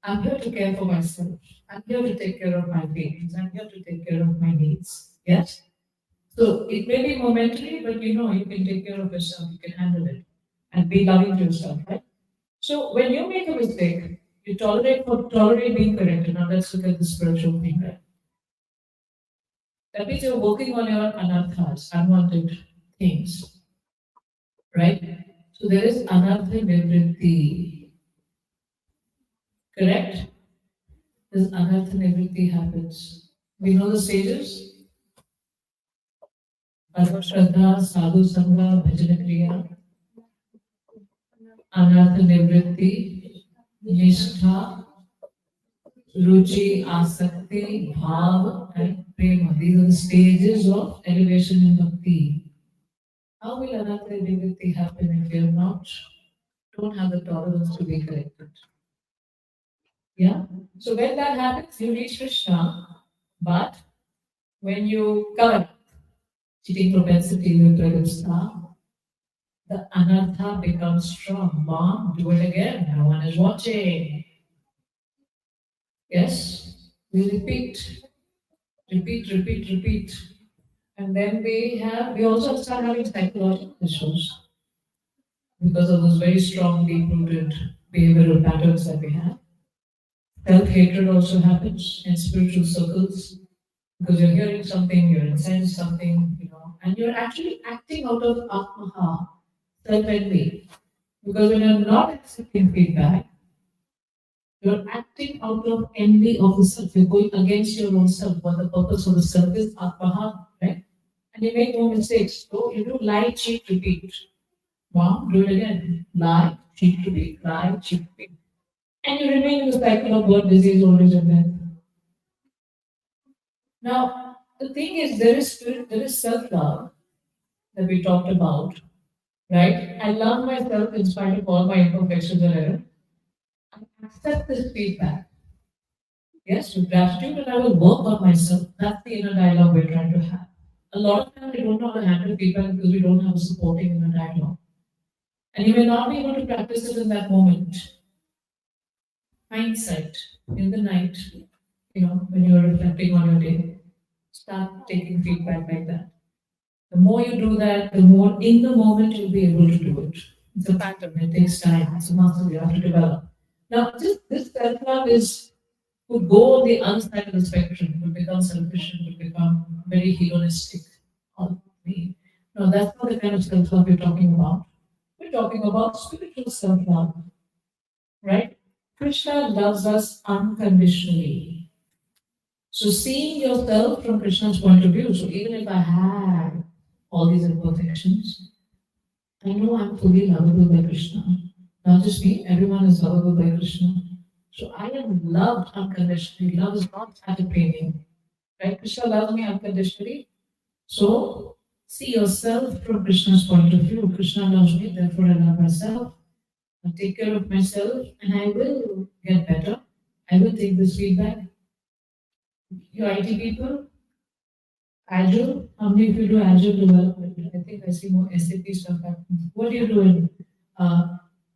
I'm here to care for myself. I'm here to take care of my feelings. I'm here to take care of my needs. Yes? So it may be momentary, but you can take care of yourself, you can handle it. And be loving to yourself, right? So when you make a mistake, you tolerate being corrected. Now let's look at the spiritual thing, right? That means you're working on your anarthas, unwanted things. Right? So there is anartha nivritti. Correct? This anartha nivritti happens. We know the stages. Bhagavad Shraddha, Sadhu Sangha, Bhajana Kriya, Anartha Nivritti, Nishtha, Ruchi, Asakti, Bhav, and Prema. These are the stages of elevation in bhakti. How will another devotee happen if you are not, don't have the tolerance to be corrected? Yeah? So when that happens, you reach Krishna, but when you cover up cheating propensity with Pragasna, the anartha becomes strong. Mom, do it again. No one is watching. Yes? We repeat. And then we also start having psychological issues because of those very strong, deep-rooted behavioral patterns that we have. Self-hatred also happens in spiritual circles because you're hearing something, you're inside something, and you're actually acting out of atmaha, self-envy. Because when you're not accepting feedback, you're acting out of envy of the self. You're going against your own self. What the purpose of the self is atmaha, right? And you make no mistakes. So you do lie, cheat, repeat. Wow, do it again. Lie, cheat, repeat. Lie, cheat, repeat. And you remain in the cycle of birth, disease, old age, and death. Now, the thing is, there is spirit, there is self-love that we talked about, right? I love myself in spite of all my imperfections and errors. I accept this feedback. Yes, with gratitude, and I will work on myself. That's the inner dialogue we're trying to have. A lot of times we don't know how to handle feedback because we don't have a supporting inner dialogue. And you may not be able to practice it in that moment. Hindsight, in the night, when you're reflecting on your day, start taking feedback like that. The more you do that, the more in the moment you'll be able to do it. It's a pattern, it takes time, it's a muscle you have to develop. Now, this self-love would go on the other side of the spectrum, would become selfish, would become very hedonistic. All me. No, that's not the kind of self-love we're talking about. We're talking about spiritual self-love, right? Krishna loves us unconditionally. So seeing yourself from Krishna's point of view, so even if I have all these imperfections, I know I'm fully lovable by Krishna. Not just me, everyone is lovable by Krishna. So I am loved unconditionally. Love is not at a premium. Right? Krishna loves me unconditionally. So see yourself from Krishna's point of view. Krishna loves me, therefore I love myself. I take care of myself and I will get better. I will take this feedback. You IT people, Agile, how many of you do Agile development? I think I see more SAP stuff happening. What do you do in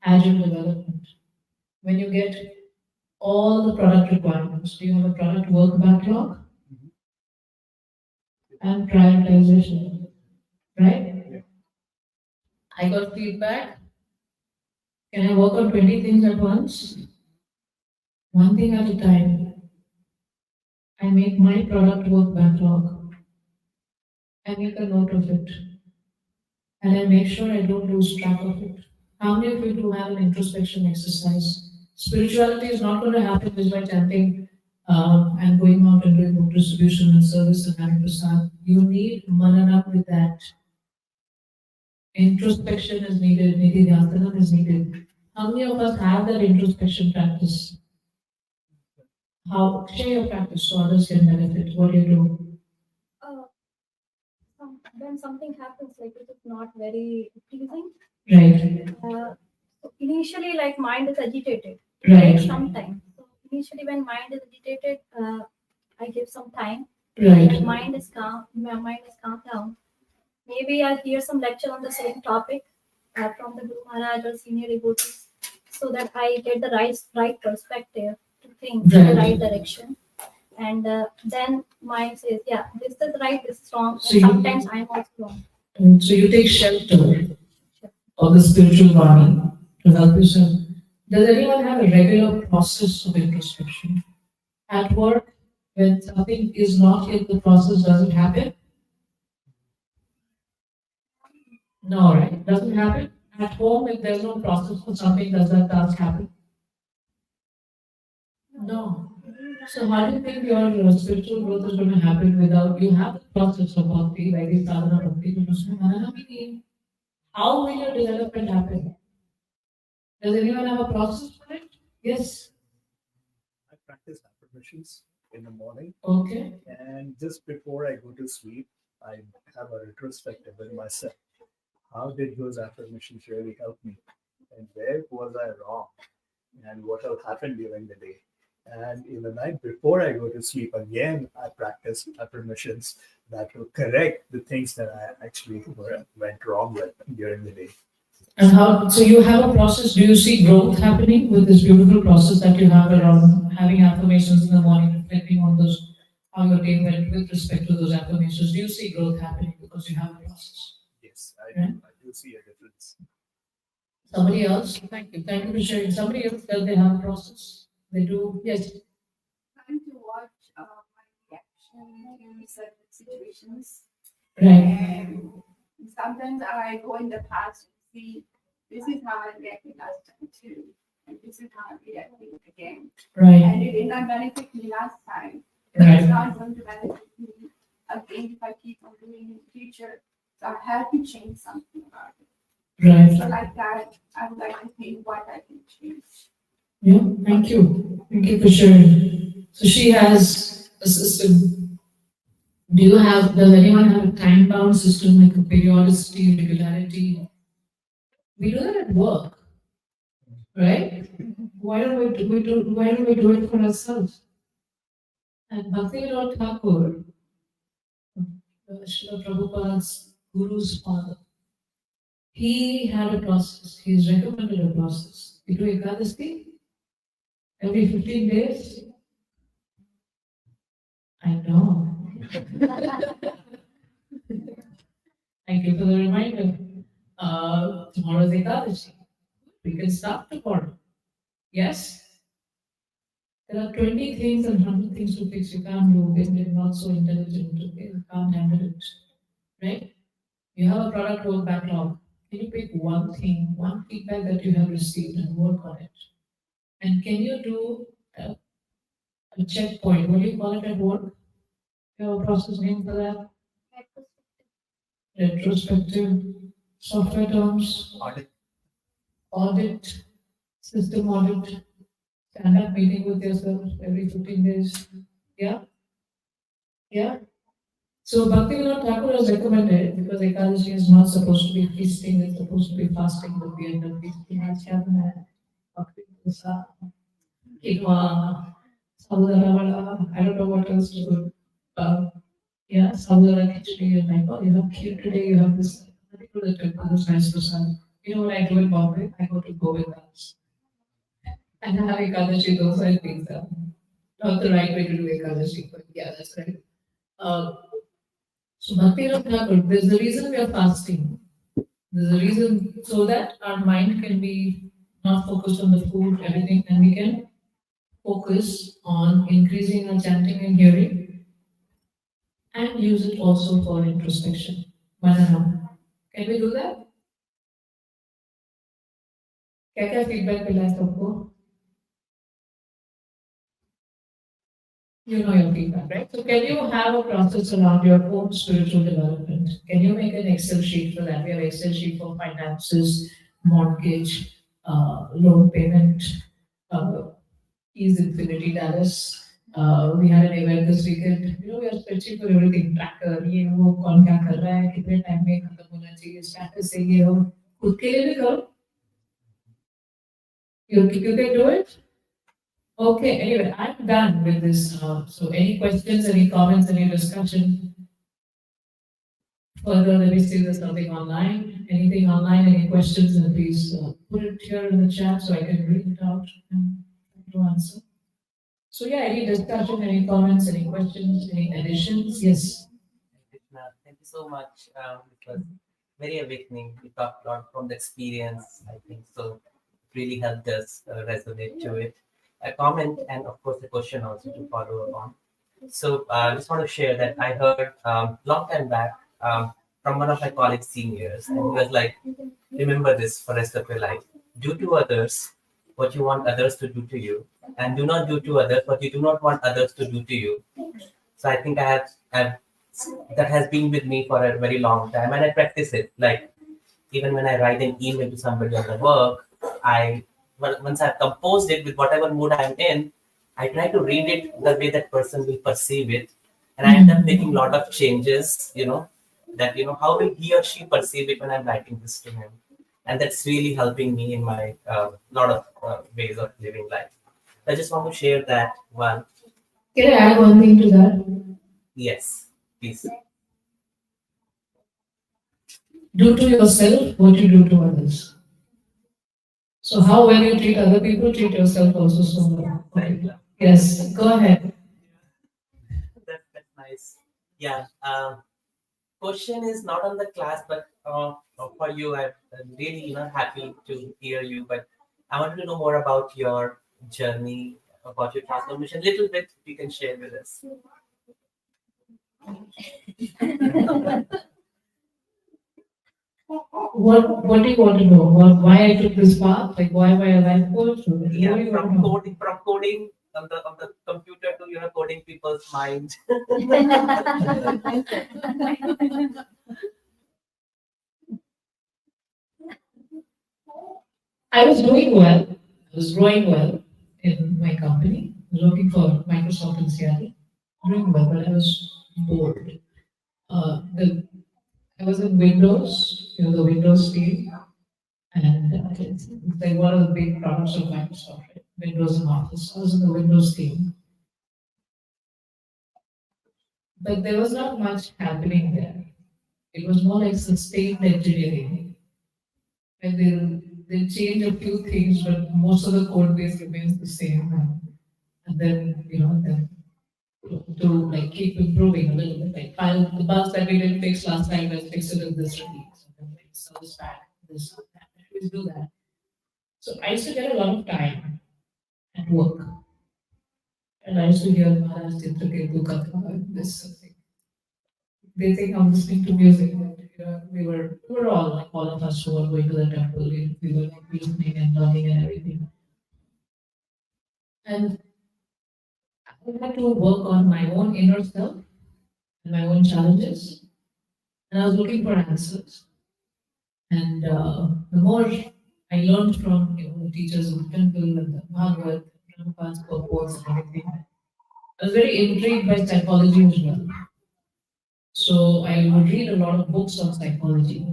Agile development? When you get all the product requirements, do you have a product work backlog? And prioritization, right? I got feedback. Can I work on 20 things at once? One thing at a time. I make my product work backlog. I make a note of it. And I make sure I don't lose track of it. How many of you do have an introspection exercise? Spirituality is not going to happen just by chanting and going out and doing book distribution and service and having prasad. You need manana with that. Introspection is needed, nididhyasana is needed. How many of us have that introspection practice? How share your practice so others can benefit? What do you do? When something happens, like it is not very pleasing. Right. So initially, like mind is agitated. Right. Sometimes. So initially, when mind is agitated, I give some time. Right. When mind is calm. My mind is calmed down. Maybe I hear some lecture on the same topic from the Guru Maharaj or senior devotees, so that I get the right perspective to think in the right direction. And then mind says, yeah, this is right, this is wrong. So And sometimes I'm also wrong. So you take shelter of the spiritual body to help yourself. Does anyone have a regular process of introspection? At work, when something is not in the process, does it happen? No, right? Doesn't happen. At home, if there's no process for something, does that task happen? No. So how do you think your spiritual growth is going to happen without you have the process of bhakti, like the sadhana bhakti? How will your development happen? Does anyone have a process for it? Yes. I practice affirmations in the morning, Okay. and just before I go to sleep, I have a retrospective with myself. How did those affirmations really help me? And where was I wrong? And what will happen during the day? And in the night before I go to sleep, again, I practice affirmations that will correct the things that I actually went wrong with during the day. And how, so you have a process, do you see growth happening with this beautiful process that you have around having affirmations in the morning, reflecting on those, how your day went with respect to those affirmations? Do you see growth happening because you have a process? Yes, Yeah. I do see a difference. Somebody else? Thank you. Thank you for sharing. Somebody else, does they have a process? They do? Yes. Trying to watch my reaction to certain situations. Right. And sometimes I go in the past and see this is how I reacted last time too, and this is how I'm reacting again. Right. And it did not benefit me last time. It's Right. not going to benefit me again if I keep on doing it in the future. So I have to change something about it. Right. So like that, I would like to think what I can change. Yeah, thank you. Thank you for sharing. So she has a system. Does anyone have a time bound system like a periodicity, regularity? We do that at work, right? Why don't we do it for ourselves? And Bhaktivinoda Thakur, Srila Prabhupada's guru's father, he had a process. He's recommended a process. We do Ekadasi every 15 days. I know. Thank you for the reminder. Tomorrow is Ekadashi. We can start tomorrow. Yes? There are 20 things and 100 things to fix. You can't do it. You're not so intelligent. You can't handle it. Right? You have a product work backlog. Can you pick one thing, one feedback that you have received and work on it? And can you do a checkpoint? What do you call it at work? You have a process name for that? Retrospective. Software terms. Audit. System audit. Stand up meeting with yourself every 15 days. Yeah? Yeah? So Bhaktivinoda Thakur has recommended, because Ekadashi is not supposed to be feasting, it's supposed to be fasting, but we end up feasting. That's happened. Bhaktivinoda Kidwa, Saudara, I don't know what else to do. Yeah, Saudara Khichdi, and like, oh, you have kheer today, you have this. I go to the temple, it's nice to sun. You know what I do in Bombay? I go to Govind's. And I have Ekadashi, those I think are not the right way to do Ekadashi, but yeah, that's right. So Bhaktivinoda Thakur, there's a reason we are fasting. There's a reason so that our mind can be not focused on the food, everything, and we can focus on increasing our chanting and hearing and use it also for introspection. Manana. Can we do that? क्या feedback मिला है सबको? You know your feedback, right? So can you have a process around your own spiritual development? Can you make an Excel sheet for that? We have Excel sheet for finances, mortgage, loan payment, Ease Infinity Dallas. We had an event this weekend. You know, we are spreadsheet for everything. Tracker, ये वो कौन क्या कर रहा है, कितने time में खत्म होना चाहिए, status है ये हो. खुद के लिए भी करो. You can do it. Okay, anyway, I'm done with this. So any questions, any comments, any discussion? Further, let me see if there's something online. Anything online, any questions, then please put it here in the chat so I can read it out and try to answer. So yeah, any discussion, any comments, any questions, any additions? Yes. Krishna, thank you so much. It was very awakening. We talked a lot from the experience, I think. So it really helped us resonate to it. A comment and of course a question also to follow on. So I just want to share that I heard long time back from one of my college seniors, and he was like, remember this for the rest of your life. Do to others what you want others to do to you, and do not do to others what you do not want others to do to you. So I think I have that has been with me for a very long time, and I practice it. Like even when I write an email to somebody on the work, I once I've composed it with whatever mood I'm in, I try to read it the way that person will perceive it, and I end up making a lot of changes. That how will he or she perceive it when I'm writing this to him, and that's really helping me in my lot of ways of living life. I just want to share that one. Can I add one thing to that? Yes, please. Do to yourself what you do to others. So how well you treat other people, treat yourself also so well. Okay. Yes, go ahead. That's nice. Yeah. Question is not on the class, but for you, I'm really happy to hear you. But I wanted to know more about your journey, about your transformation. Little bit you can share with us. What do you want to know? Why I took this path? Like why am I a life coach? What do Yeah, you want to know? from coding on the computer to coding people's mind. I was doing well. I was growing well in my company. I was working for Microsoft in Seattle. Doing well, but I was bored. I was in Windows, the Windows team, and it's like one of the big products of Microsoft, right? Windows and Office. I was in the Windows team, but there was not much happening there. It was more like sustained engineering. And they'll change a few things, but most of the code base remains the same. And then, then to like keep improving a little bit. Like file the bugs that we didn't fix last time, let's fix it in this release. And then like service back, this, that. I always do that. So I used to get a lot of time at work. And I used to hear Maharaj Chitraketu Katha, this thing. They think I'm listening to music. But, we were all like all of us who were going to the temple. We were like listening and learning and everything. And I had to work on my own inner self and my own challenges. And I was looking for answers. And the more I learned from the teachers of the temple and the Bhagavad, Prabhupada's purpose and everything, I was very intrigued by psychology as well. So I would read a lot of books on psychology.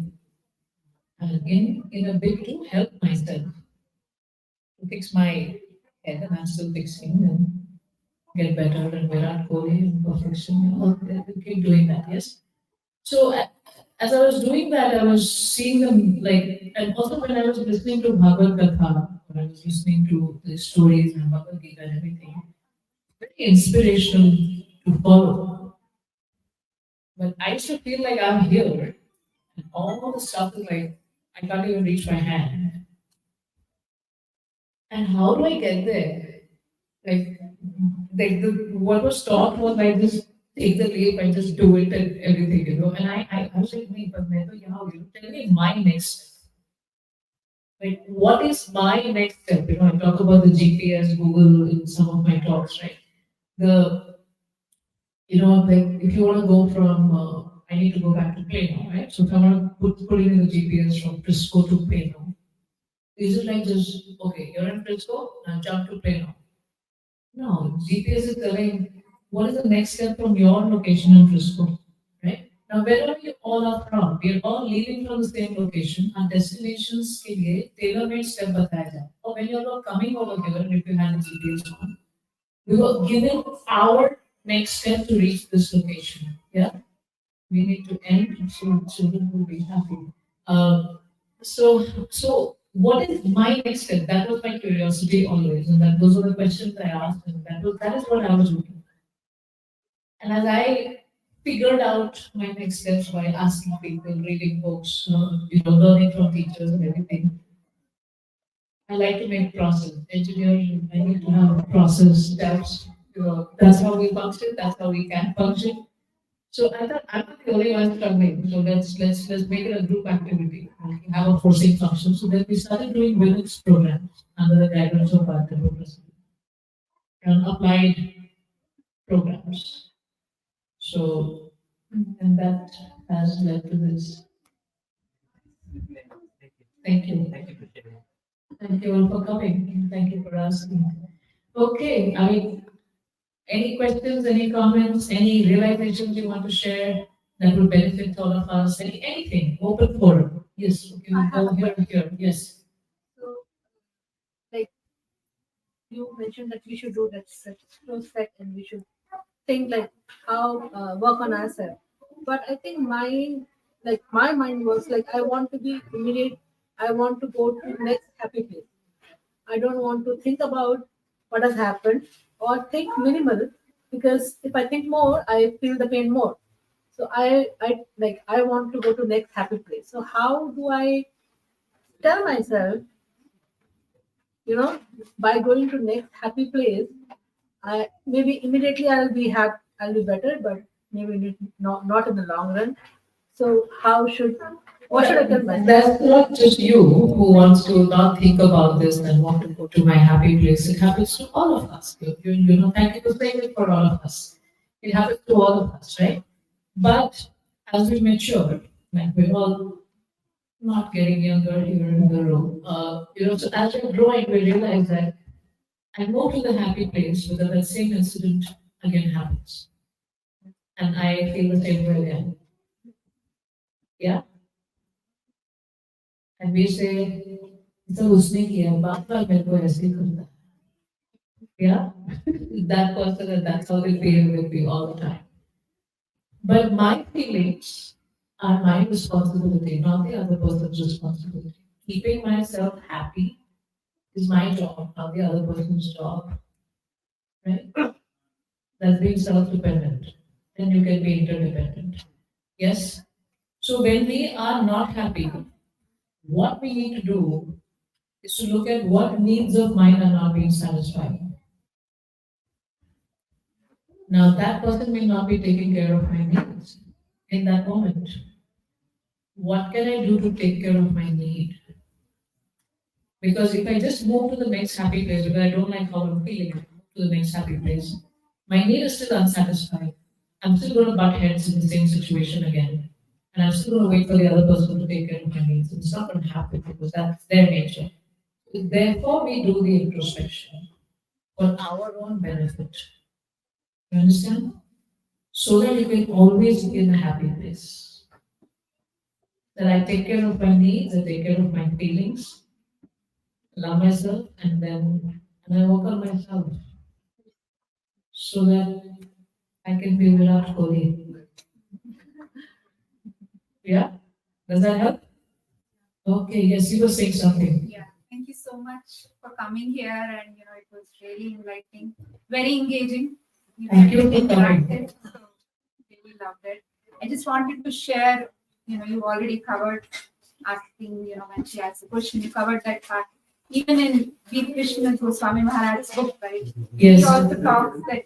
And in a bid to help myself, to fix my head, and I'm still fixing and get better and Virat Kohli and perfection. Keep doing that, yes. So as I was doing that, I was seeing them like, and also when I was listening to Bhagavad Gita, when I was listening to the stories and Bhagavad Gita and everything, very inspirational to follow. But I used to feel like I'm here, and all the stuff is like I can't even reach my hand. And how do I get there? Like what was taught was I just take the leap and just do it and everything. And I was like, wait, but tell me my next step. Like, what is my next step? I talk about the GPS, Google in some of my talks, right? Like if you want to go from, I need to go back to Plano, right? So if I want to put in the GPS from Frisco to Plano, is it like just, okay, you're in Frisco, now jump to Plano? No, GPS is telling what is the next step from your location in Frisco, right? Now, wherever you all are from, we are all leaving from the same location. Our destinations के लिए tailor-made step बताया जाए. Or when you're not coming over here, if you have the GPS on, we were given our next step to reach this location. Yeah, we need to end so children will be happy. So what is my next step? That was my curiosity always, and those were the questions I asked, and that is what I was looking for. And as I figured out my next steps by asking people, reading books, learning from teachers and everything, I like to make process. Engineering, I need to have process steps. That's how we function. That's how we can function. So I thought I'm not the only one struggling. So let's make it a group activity. We can have a forcing function. So then we started doing Linux programs under the guidance of our president and applied programs. So and that has led to this. Thank you. Thank you for sharing. Thank you all for coming. Thank you for asking. Okay, I mean, any questions, any comments, any realizations you want to share that will benefit all of us? Anything, open forum. Yes, you can go here and here. Yes. So, like you mentioned that we should do that retrospect and we should think like how work on ourselves. But I think my mind was like I want to be immediate. I want to go to next happy place. I don't want to think about what has happened or think minimal because if I think more, I feel the pain more. So I want to go to next happy place. So how do I tell myself, by going to next happy place, I maybe immediately I'll be better, but maybe not in the long run. So what should I tell myself? That's not just you who wants to not think about this and want to go to my happy place. It happens to all of us. Thank you for saying it for all of us. It happens to all of us, right? But as we mature, like we're all not getting younger here in the room, so as we're growing, we realize that I go to the happy place, but then that same incident again happens. And I feel the same way again. Yeah? And we say, "Isa usne kiya, baat baat mere ko aise ही करता है." Yeah? That person, and that's how they feel with me all the time. But my feelings are my responsibility, not the other person's responsibility. Keeping myself happy is my job, not the other person's job. Right? That's being self-dependent. Then you can be interdependent. Yes? So when we are not happy, what we need to do is to look at what needs of mine are not being satisfied. Now, that person may not be taking care of my needs in that moment. What can I do to take care of my need? Because if I just move to the next happy place because I don't like how I'm feeling, I move to the next happy place, my need is still unsatisfied. I'm still going to butt heads in the same situation again. And I'm still going to wait for the other person to take care of my needs. It's not going to happen because that's their nature. Therefore, we do the introspection for our own benefit. You understand? So that you can always be in a happy place. That I take care of my needs, I take care of my feelings, love myself, and I work on myself. So that I can be Virat Kohli. Yeah? Does that help? Okay, yes, you were saying something. Yeah, thank you so much for coming here, and it was really enlightening, very engaging. Thank you for coming. Interactive, so really loved it. I just wanted to share. You already covered asking. When she asked the question, you covered that part. Even in Veer Krishna Goswami Maharaj's book, right? Yes. He also talks that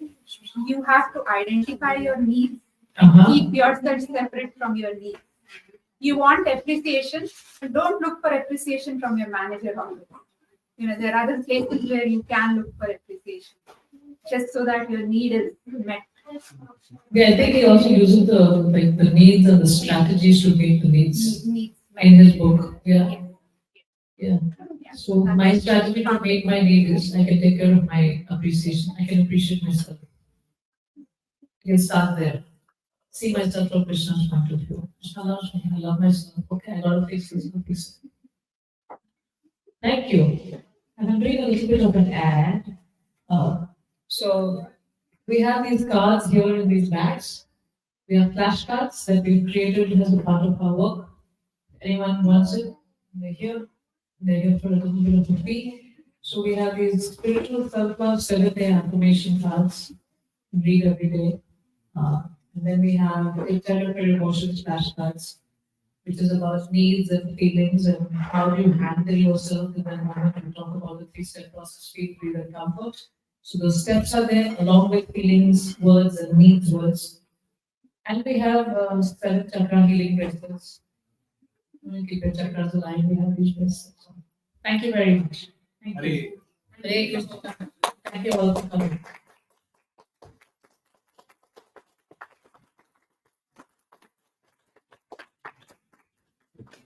you have to identify your needs, keep yourself separate from your needs. You want appreciation, don't look for appreciation from your manager only. There are other places where you can look for appreciation, just so that your need is met. Yeah, I think he also uses the needs and the strategies to meet the needs Needs in his book. Yeah. Yeah. Yeah. So my strategy to meet my need is I can take care of my appreciation. I can appreciate myself. I can start there. See myself from Krishna's point of view. Krishna loves me. I love myself. Okay, I gotta fix this. Fix it. Thank you. And I'm doing a little bit of an ad. So we have these cards here in these bags. We have flashcards that we've created as a part of our work. Anyone wants it? They're here. They're here for a little bit of a fee. So we have these spiritual self-love 7-day affirmation cards. Read every day. And then we have interior emotions flashcards, which is about needs and feelings and how do you handle yourself in that moment. We talk about the 3-step process: feel, breathe, and comfort. So those steps are there along with feelings, words, and needs words. And we have 7 chakra healing bracelets. Keep your chakras aligned. We have these bracelets. Thank you very much. Thank you. Hare Krishna. Thank you all for coming.